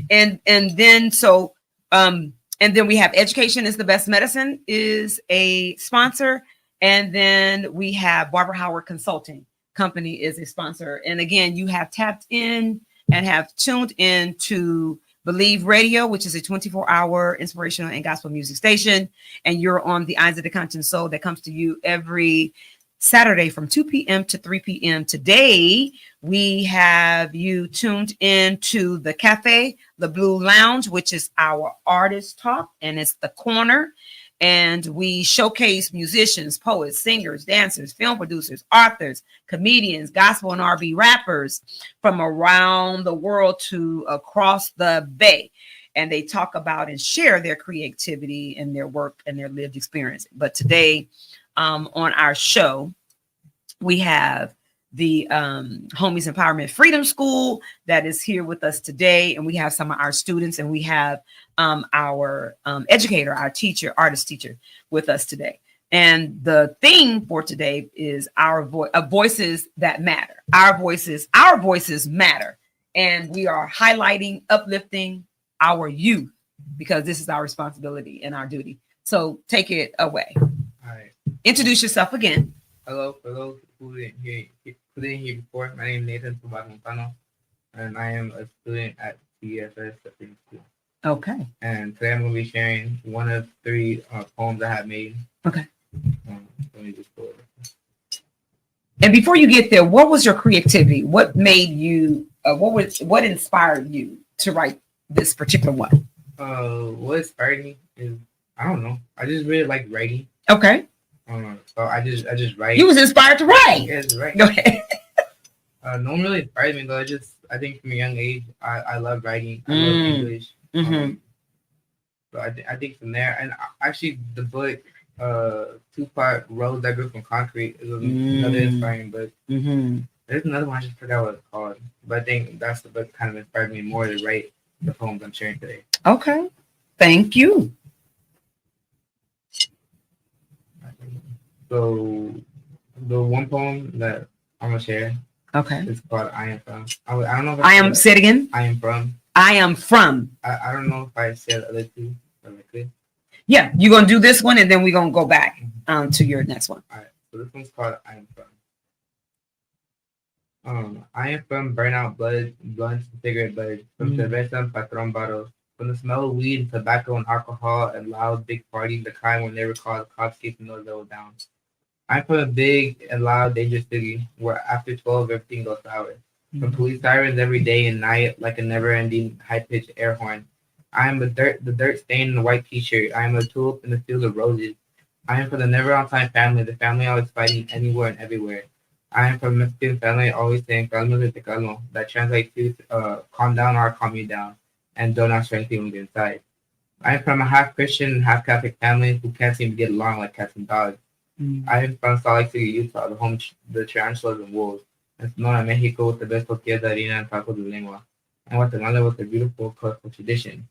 And then we have Education is the Best Medicine is a sponsor. And then we have Barbara Howard Consulting Company is a sponsor. And again, you have tapped in and have tuned in to Believe Radio, which is a 24-hour inspirational and gospel music station. And you're on the Eyes of the Conscious Soul that comes to you every Saturday from 2 p.m. to 3 p.m. Today, we have you tuned in to the Cafe, the Blue Lounge, which is our artist talk, and it's the corner. And we showcase musicians, poets, singers, dancers, film producers, authors, comedians, gospel and R&B rappers from around the world to across the Bay. And they talk about and share their creativity and their work and their lived experience. But today on our show, we have the Homies Empowerment Freedom School that is here with us today. And we have some of our students, and we have our educator, our teacher, artist teacher with us today. And the theme for today is our voices that matter. Our voices matter. And we are highlighting, uplifting our youth because this is our responsibility and our duty. So take it away. All right. Introduce yourself again. Hello, for those who didn't hear before, my name is Nathan Montano, and I am a student at CSS Freedom School. Okay. And today I'm going to be sharing one of 3 poems I have made. Okay. Let me just go over. And before you get there, what was your creativity? What made you? What inspired you to write this particular one? What inspired me is I don't know. I just really like writing. Okay. So I just write. You was inspired to write. Yes, right. Go ahead. No one really inspired me though. I think from a young age, I love writing. I love English. Mm-hmm. So I think from there, and actually the book, Tupac, Rose That Grew from Concrete is another inspiring book. Mm-hmm. There's another one, I just forgot what it's called. But I think that's the book kind of inspired me more to write the poems I'm sharing today. Okay. Thank you. So the one poem that I'm gonna share, okay, is called "I Am From." I don't know if I am. Say it again. I am from. I am from. I don't know if I said the other 2, but I could. Yeah, you're gonna do this one, and then we're gonna go back to your next one. All right. So this one's called "I Am From." I am from burnout blood, blunts, and cigarette butts, from cerveza and patron bottles, from the smell of weed and tobacco and alcohol and loud big parties, the kind where never called cops keeping those level down. I'm from a big and loud, dangerous city where after 12 everything goes sour. From police sirens every day and night like a never-ending high-pitched air horn. I am the dirt stain in the white t-shirt. I am a tulip in the field of roses. I am from the never-on-time family, the family always fighting anywhere and everywhere. I am from a Mexican family always saying calma de te calmo, that translates to calm down or calm you down, and don't ask for anything when you get inside. I am from a half-Christian and half-Catholic family who can't seem to get along like cats and dogs. I am from Salt Lake City, Utah, the home the tarantulas and wolves. And Sonora, Mexico, with the best tortilla de harina and tacos de lengua. And Guatemala with a beautiful colorful tradition.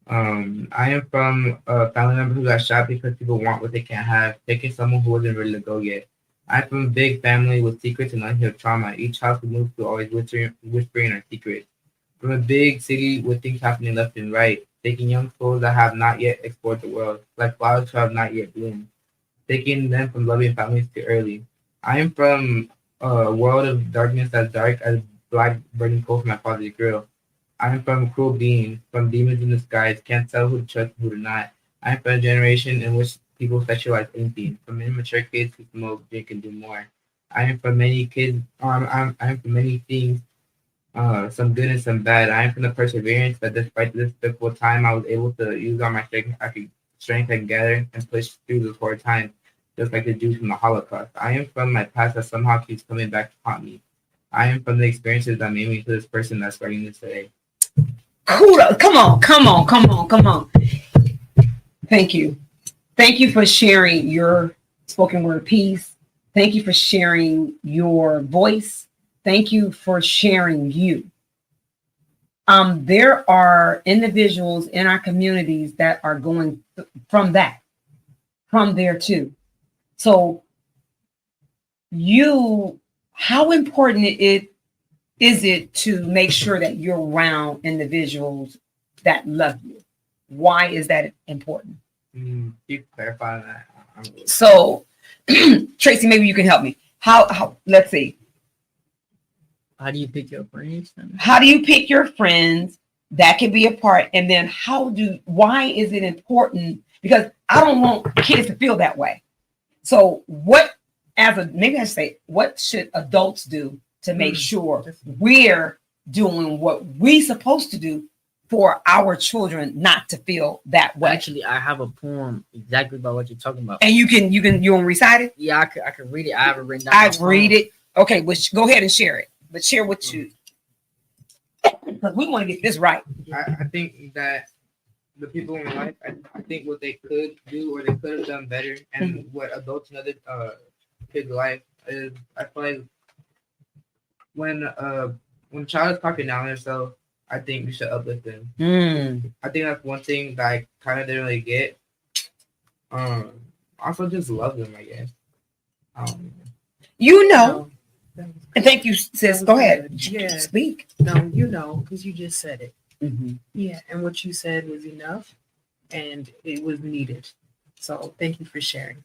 I am from a family member who got shot because people want what they can't have, taking someone who wasn't ready to go yet. I'm from a big family with secrets and unhealed trauma. Each house we move to always whispering our secrets. From a big city with things happening left and right. taking young souls that have not yet explored the world, like flowers who have not yet bloomed, taking them from loving families too early. I am from a world of darkness as dark as black burning coal from my father's grill. I am from cruel beings, from demons in disguise, can't tell who to trust and who to not. I am from a generation in which people sexualize anything, from immature kids who smoke, drink, and do more. I am from many kids. I am from many things, some good and some bad. I am from the perseverance that, despite this difficult time, I was able to use all my strength I could gather and push through this hard time, just like the Jews from the Holocaust. I am from my past that somehow keeps coming back to haunt me. I am from the experiences that made me to this person that's writing this today. Kudos. Come on. Thank you. Thank you for sharing your spoken word piece. Thank you for sharing your voice. Thank you for sharing you. There are individuals in our communities that are going from there too. So how important is it to make sure that you're around individuals that love you? Why is that important? You clarify that. So, Tracy, maybe you can help me. How? Let's see. How do you pick your friends? How do you pick your friends? That can be a part. And then why is it important? Because I don't want kids to feel that way. So what should adults do to make sure we're doing what we're supposed to do for our children not to feel that way? Actually, I have a poem exactly about what you're talking about. And you want to recite it? Yeah, I can read it. I have it written down. I read it. Okay, well, go ahead and share it. But share what you, because we want to get this right. I think that the people in life, I think what they could do or they could have done better, and what adults in other kids' life is, I feel like when a child is talking down on themselves, I think we should uplift them. I think that's one thing that I kind of didn't really get. Also just love them, I guess. And thank you, sis. Go ahead. Yeah. Speak. No, because you just said it. Mm-hmm. Yeah, and what you said was enough, and it was needed. So thank you for sharing.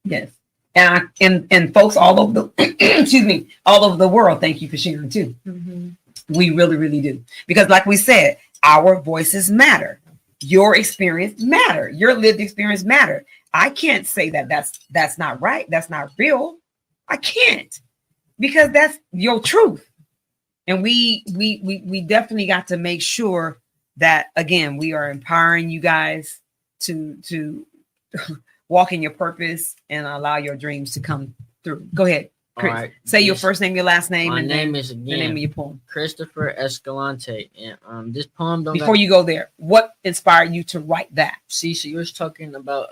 Yes, and folks all over the all over the world, thank you for sharing too. Mm-hmm. We really, really do, because like we said, our voices matter. Your experience matter. Your lived experience matter. I can't say that that's not right. That's not real. I can't, because that's your truth. And we definitely got to make sure that, again, we are empowering you guys to walk in your purpose and allow your dreams to come through. Go ahead, Chris. All right. Say your first name, your last name, My and name then is, again, the name of your poem. Christopher Escalante. And this poem Before you go there, what inspired you to write that? See, so you were talking about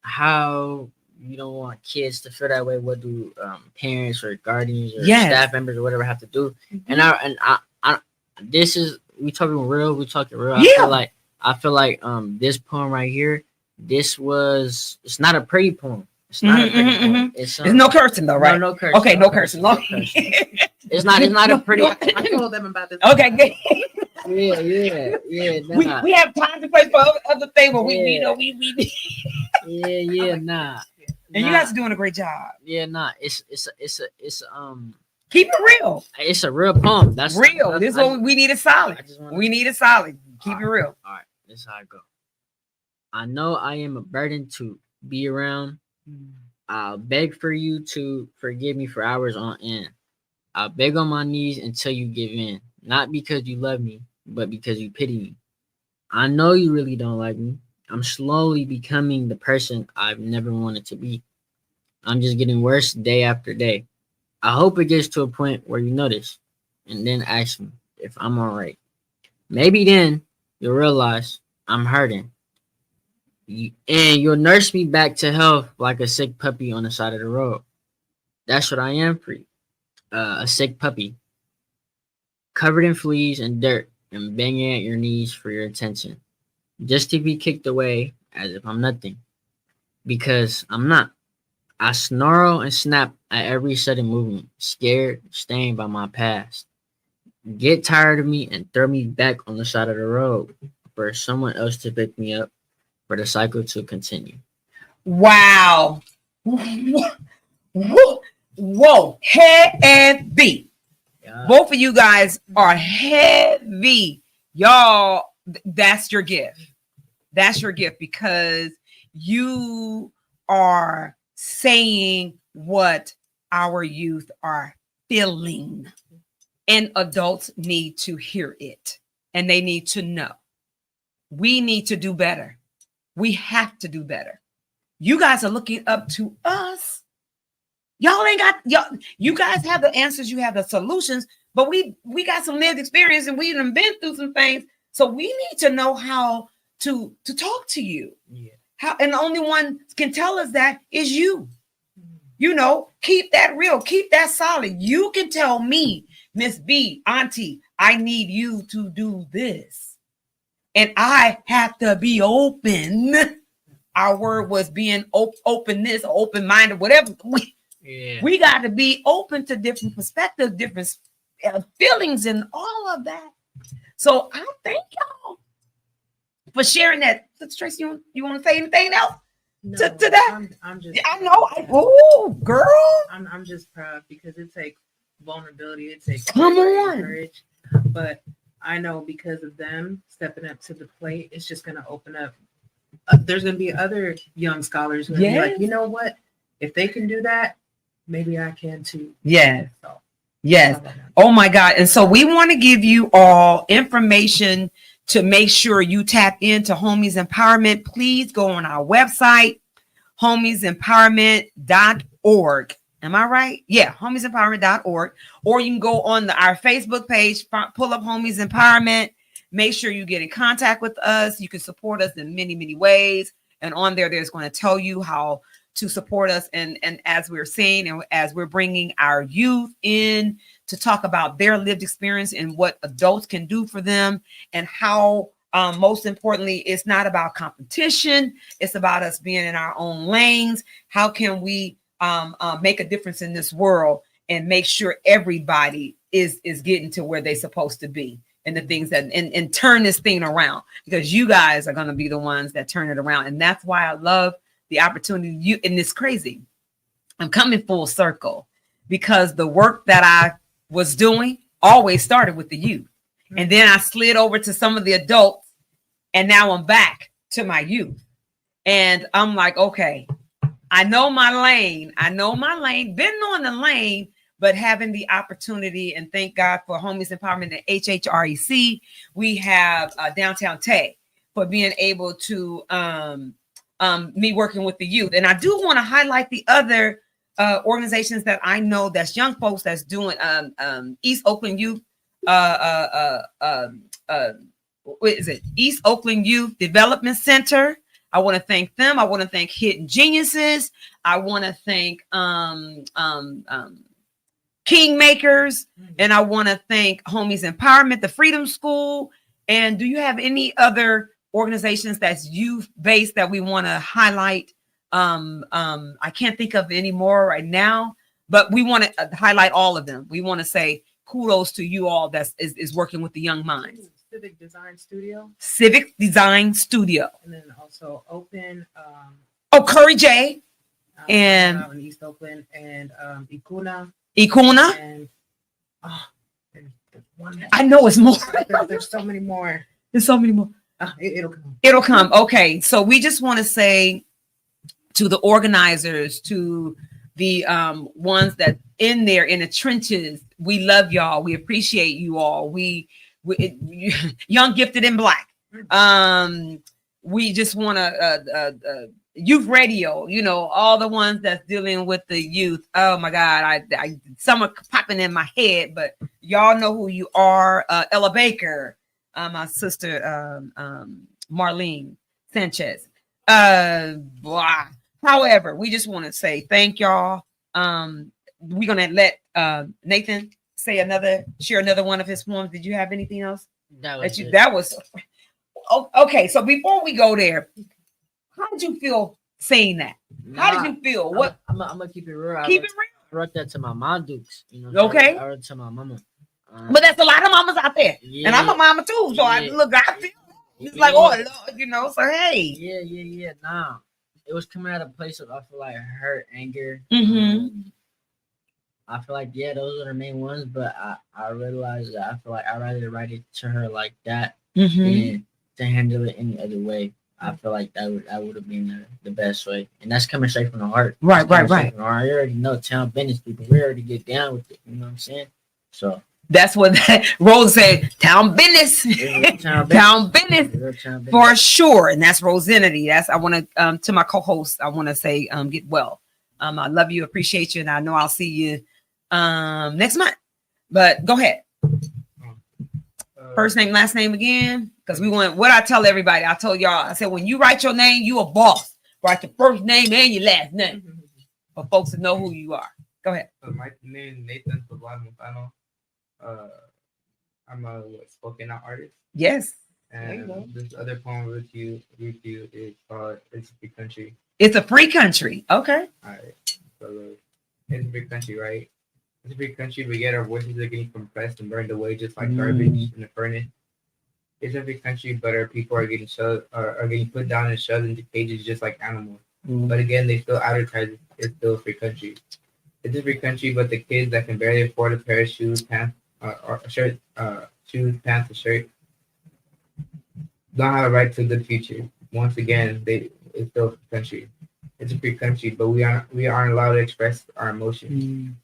how you don't want kids to feel that way. What do parents or guardians or staff members or whatever have to do? Mm-hmm. And I this is, we talking real. Yeah. I feel like this poem right here, it's not a pretty poem. It's not a pretty poem. It's no cursing though, right? No cursing. Okay, no cursing. It's not a pretty. I told them about this. Okay, good. Yeah. Nah. We have time to play for other things, but we nah. And you guys are doing a great job. Yeah, nah. It's keep it real. It's a real poem. That's real. This is what we need. It solid. We need it solid. Keep it real. All right, this is how I go. I know I am a burden to be around. I'll beg for you to forgive me for hours on end. I'll beg on my knees until you give in. Not because you love me, but because you pity me. I know you really don't like me. I'm slowly becoming the person I've never wanted to be. I'm just getting worse day after day. I hope it gets to a point where you notice and then ask me if I'm all right. Maybe then you'll realize I'm hurting. And you'll nurse me back to health like a sick puppy on the side of the road. That's what I am for you. A sick puppy. Covered in fleas and dirt and banging at your knees for your attention. Just to be kicked away as if I'm nothing. Because I'm not. I snarl and snap at every sudden movement, scared, stained by my past. Get tired of me and throw me back on the side of the road. for someone else to pick me up, for the cycle to continue. Wow. Whoa. Heavy. Yeah. Both of you guys are heavy. Y'all, that's your gift. That's your gift because you are saying what our youth are feeling. And adults need to hear it. And they need to know. We need to do better. We have to do better. You guys are looking up to us. Y'all ain't got you guys have the answers, you have the solutions, but we got some lived experience and we done been through some things. So we need to know how to talk to you. Yeah. How, and the only one can tell us that is you. You know, keep that real, keep that solid. You can tell me, Miss B, Auntie, I need you to do this. And I have to be open. Our word was being openness, open-minded, whatever. We got to be open to different perspectives, different feelings, and all of that. So I thank y'all for sharing that. Tracy, you want to say anything else to that? I'm just. I know. Oh, girl. I'm just proud because it takes vulnerability. It takes courage. But I know because of them stepping up to the plate, it's just going to open up. There's going to be other young scholars who are be like, you know what? If they can do that, maybe I can too. Yes. So, yes. Oh my God. And so we want to give you all information to make sure you tap into Homies Empowerment. Please go on our website, homiesempowerment.org. Am I right? Yeah, homiesempowerment.org. Or you can go on our Facebook page, pull up Homies Empowerment. Make sure you get in contact with us. You can support us in many, many ways. And on there's going to tell you how to support us. And as we're saying, and as we're bringing our youth in to talk about their lived experience and what adults can do for them, and how, most importantly, it's not about competition. It's about us being in our own lanes. How can we make a difference in this world and make sure everybody is getting to where they're supposed to be, and the things that and turn this thing around, because you guys are going to be the ones that turn it around. And that's why I love the opportunity. And it's crazy. I'm coming full circle because the work that I was doing always started with the youth. And then I slid over to some of the adults, and now I'm back to my youth. And I'm like, okay, I know my lane, been on the lane, but having the opportunity, and thank God for Homies Empowerment and HHREC. We have Downtown Tay for being able to me working with the youth. And I do want to highlight the other organizations that I know that's young folks that's doing East Oakland Youth. What is it? East Oakland Youth Development Center. I want to thank them. I want to thank Hidden Geniuses. I want to thank Kingmakers, and I want to thank Homies Empowerment, the Freedom School. And do you have any other organizations that's youth-based that we want to highlight? I can't think of any more right now, but we want to highlight all of them. We want to say kudos to you all that is working with the young minds. Civic Design Studio. Civic Design Studio. And then also Open. Curry J. And in East Oakland, and Ikuna. And there's one. I know it's more. There's so many more. There's so many more. It'll come. It'll come. Okay. So we just want to say to the organizers, to the ones that in there in the trenches, we love y'all. We appreciate you all. We young, gifted, and black. We just want to youth radio, all the ones that's dealing with the youth. Oh my God, I some are popping in my head, but y'all know who you are. Ella Baker, my sister, Marlene Sanchez. However, we just want to say thank y'all. We're gonna let Nathan share another one of his poems. Did you have anything else? That was okay. So before we go there, how did you feel saying that? How did you feel? What? I'm gonna keep it real. Keep it real. I wrote that to my mom, Dukes. Okay. I wrote it to my mama. But that's a lot of mamas out there, yeah, and I'm a mama too. So yeah, I feel. It's like, oh Lord, you know. So hey, Yeah. Nah, it was coming out of a place of I feel like hurt, anger. I feel like those are the main ones, but I realized that I feel like I'd rather write it to her like that than to handle it any other way. I feel like that would have been the best way, and that's coming straight from the heart. Right. You already know town business people. We already get down with it. You know what I'm saying? So that's what Rose said. Town business, town business for sure. And that's Rosenity. That's I want to my co-host. I want to say get well. I love you, appreciate you, and I know I'll see you next month. But go ahead. First name, last name again, because we want what I tell everybody. I told y'all, I said when you write your name, you a boss. Write your first name and your last name for folks to know who you are. Go ahead. My name is Nathan Poblano. I'm a spoken out artist. Yes. And this other poem with you is called "It's a Free Country." It's a free country. Okay. All right. So it's a free country, right? It's a free country, but yet our voices are getting compressed and burned away just like garbage in the furnace. It's a free country, but our people are getting are getting put down and shoved into cages just like animals. But again, they still advertise it's still a free country. It's a free country, but the kids that can barely afford a pair of shoes, pants, or a shirt, shoes, pants, a shirt, don't have a right to a good future. Once again, it's still a free country. It's a free country, but we aren't allowed to express our emotions.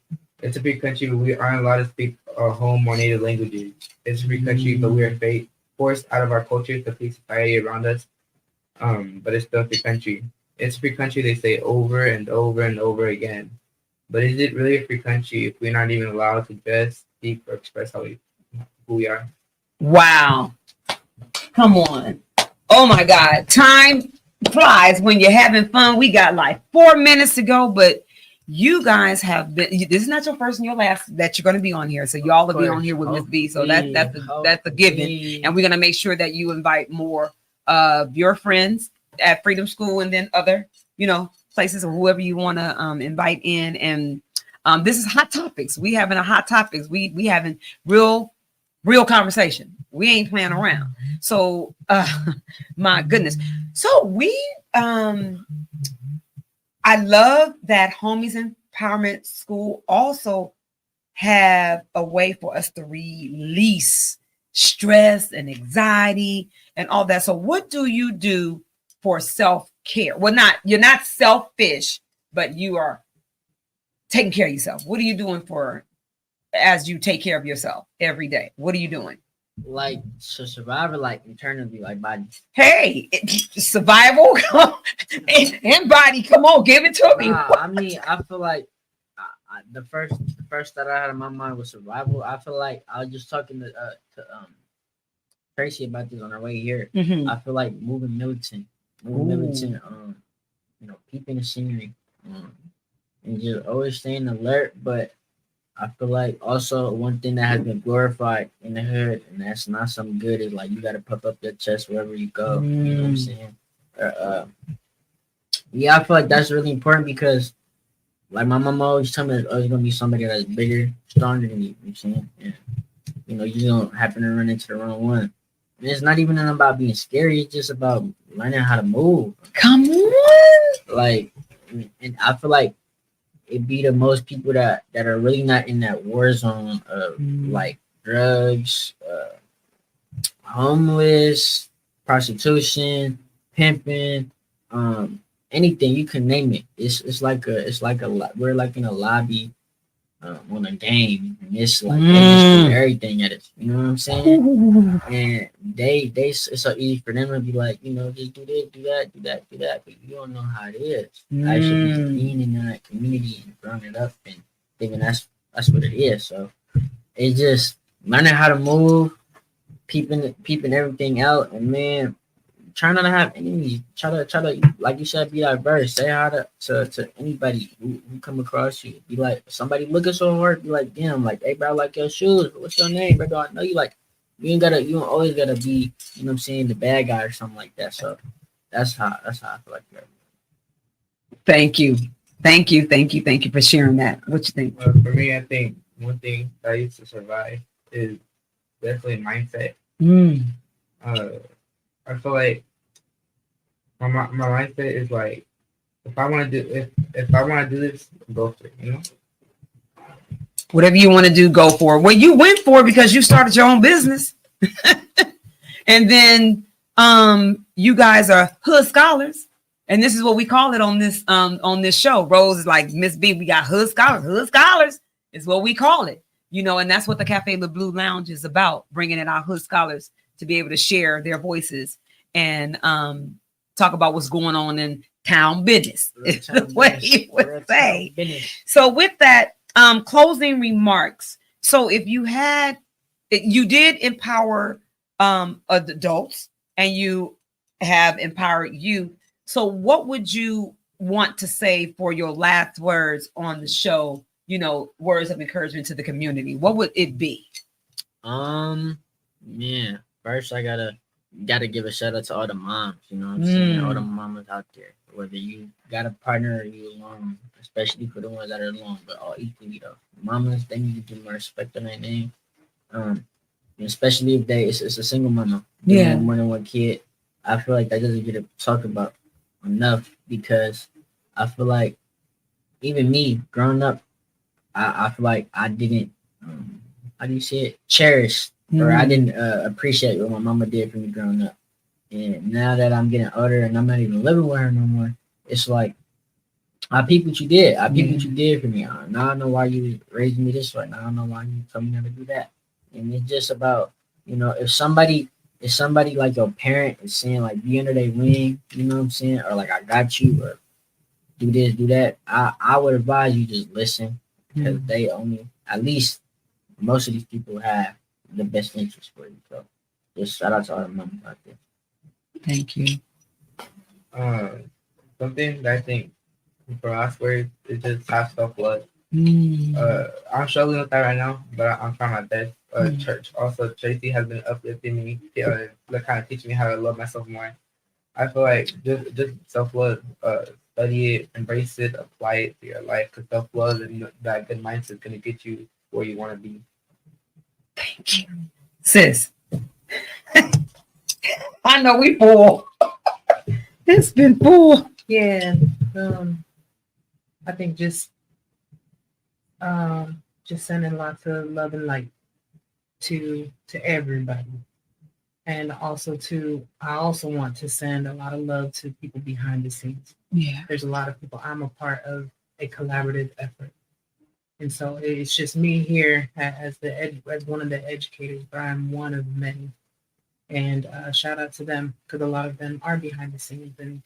It's a free country, but we aren't allowed to speak our home or native languages. It's a free country, but we are forced out of our culture to please society around us. But it's still a free country. It's a free country, they say over and over and over again. But is it really a free country if we're not even allowed to dress, speak, or express who we are? Wow. Come on. Oh my God. Time flies when you're having fun. We got like 4 minutes to go, but you guys have been, this is not your first and your last that you're going to be on here. So y'all will be on here with Miss B. So that's a given. And we're going to make sure that you invite more of your friends at Freedom School and then other, places or whoever you want to invite in. And this is Hot Topics. We having a Hot Topics. We having real conversation. We ain't playing around. So my goodness. So we I love that Homies Empowerment School also have a way for us to release stress and anxiety and all that. So what do you do for self-care? Well, you're not selfish, but you are taking care of yourself. What are you doing as you take care of yourself every day? What are you doing? Like to survive, like internally, like body. Hey, survival and body. Come on, give it to me. I mean, I feel like the first thought I had in my mind was survival. I feel like I was just talking to Tracy about this on our way here. I feel like moving militant, peeping the scenery, and just always staying alert, but I feel like also one thing that has been glorified in the hood, and that's not something good, is like you got to puff up your chest wherever you go. You know what I'm saying? Yeah, I feel like that's really important because, like my mom always told me, there's always gonna be somebody that's bigger, stronger than you. You know what I'm saying? And you don't happen to run into the wrong one. And it's not even about being scary. It's just about learning how to move. Come on, and I feel like it be the most people that are really not in that war zone of like drugs, homeless, prostitution, pimping, anything you can name it. It's like we're like in a lobby on a game, and it's like they just do everything at it. You know what I'm saying? And it's so easy for them to be like, just do this, do that, but you don't know how it is. I should be being in that community and growing it up and thinking that's what it is. So it's just learning how to move, peeping everything out, and man, try not to have enemies. Try to, like you said, be diverse. Say hi to anybody who come across you. Be like, somebody looking so hard, be like, damn, like, hey, bro, I like your shoes. What's your name, bro? I know you. Like, you don't always gotta be, you know what I'm saying, the bad guy or something like that. So that's how I feel like that. Thank you for sharing that. What you think? For me, I think one thing that I used to survive is definitely mindset. I feel like my mindset is like, if I want to do this, go for it. You know. Whatever you want to do, go for it. Well, you went for it because you started your own business, and then you guys are hood scholars, and this is what we call it on this show. Rose is like, Miss B, we got hood scholars. Hood scholars is what we call it, you know, and that's what the Cafe Le Bleu Lounge is about, bringing in our hood scholars to be able to share their voices and talk about what's going on in town business, is the way you would say. So with that, closing remarks. So if you did empower adults and you have empowered youth. So what would you want to say for your last words on the show? You know, words of encouragement to the community. What would it be? Yeah. First, I gotta give a shout out to all the moms. You know what I'm saying? All the mamas out there. Whether you got a partner or you alone, especially for the ones that are alone, but all equally though. Mamas, they need to give more respect on their name. Especially if it's a single mama. Yeah. More than one kid. I feel like that doesn't get talked about enough because I feel like even me growing up, I feel like I didn't how do you say it? Cherish or I didn't appreciate what my mama did for me growing up. And now that I'm getting older and I'm not even living with her no more, it's like I peep what you did. I peep what you did for me. Now I know why you raised me this way. Now I know why you told me how to do that. And it's just about, you know, if somebody like your parent is saying like be under their wing, you know what I'm saying, or like I got you, or do this, do that, I would advise you just listen because they only, at least most of these people have the best interest for you. So just shout out to all the moms out there. Thank you. Something that I think for last words is just have self-love. I'm struggling with that right now, but I'm trying my best. Church also, Tracy has been uplifting me, kind of teaching me how to love myself more. I feel like just self-love, study it, embrace it, apply it to your life, because self-love and that good mindset is going to get you where you want to be. Thank you, sis. I know we full. It's been full. Yeah. I think just sending lots of love and light to everybody. And also I also want to send a lot of love to people behind the scenes. Yeah. There's a lot of people. I'm a part of a collaborative effort. And so it's just me here as one of the educators, but I'm one of many. And shout out to them because a lot of them are behind the scenes and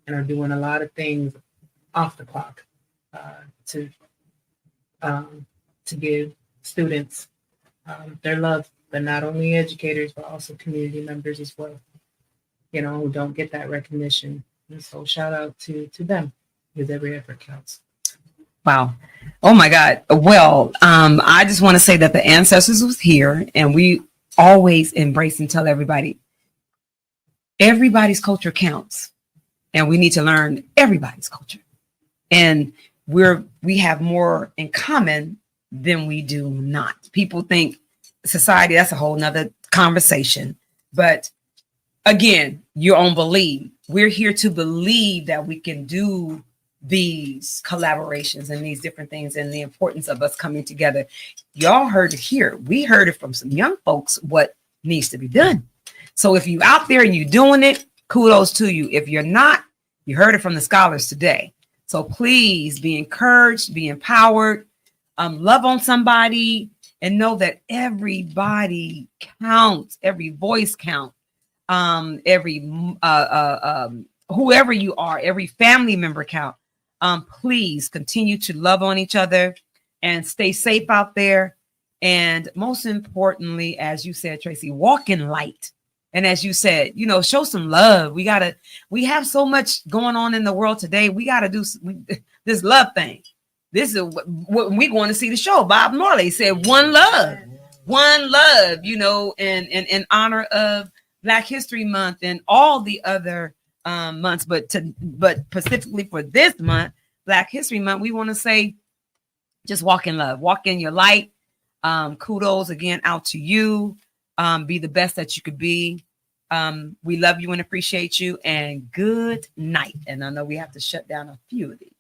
are doing a lot of things off the clock to give students their love, but not only educators, but also community members as well, you know, who don't get that recognition. And so shout out to them because every effort counts. Wow. Oh my God. Well, I just want to say that the ancestors was here and we always embrace and tell everybody, everybody's culture counts and we need to learn everybody's culture. And we have more in common than we do not. People think society, that's a whole nother conversation. But again, your own belief. We're here to believe that we can do these collaborations and these different things and the importance of us coming together. Y'all heard it here. We heard it from some young folks what needs to be done. So if you out there and you're doing it, kudos to you. If you're not, you heard it from the scholars today. So please be encouraged, be empowered, love on somebody, and know that everybody counts, every voice counts, every whoever you are, every family member count. Please continue to love on each other and stay safe out there. And most importantly, as you said, Tracy, walk in light. And as you said, you know, show some love. We have so much going on in the world today. We got to do this love thing. This is what we're going to see the show. Bob Marley said, one love, you know, and in honor of Black History Month and all the other months, but specifically for this month, Black History Month, we want to say, just walk in love, walk in your light. Kudos again out to you. Be the best that you could be. We love you and appreciate you, and good night. And I know we have to shut down a few of these.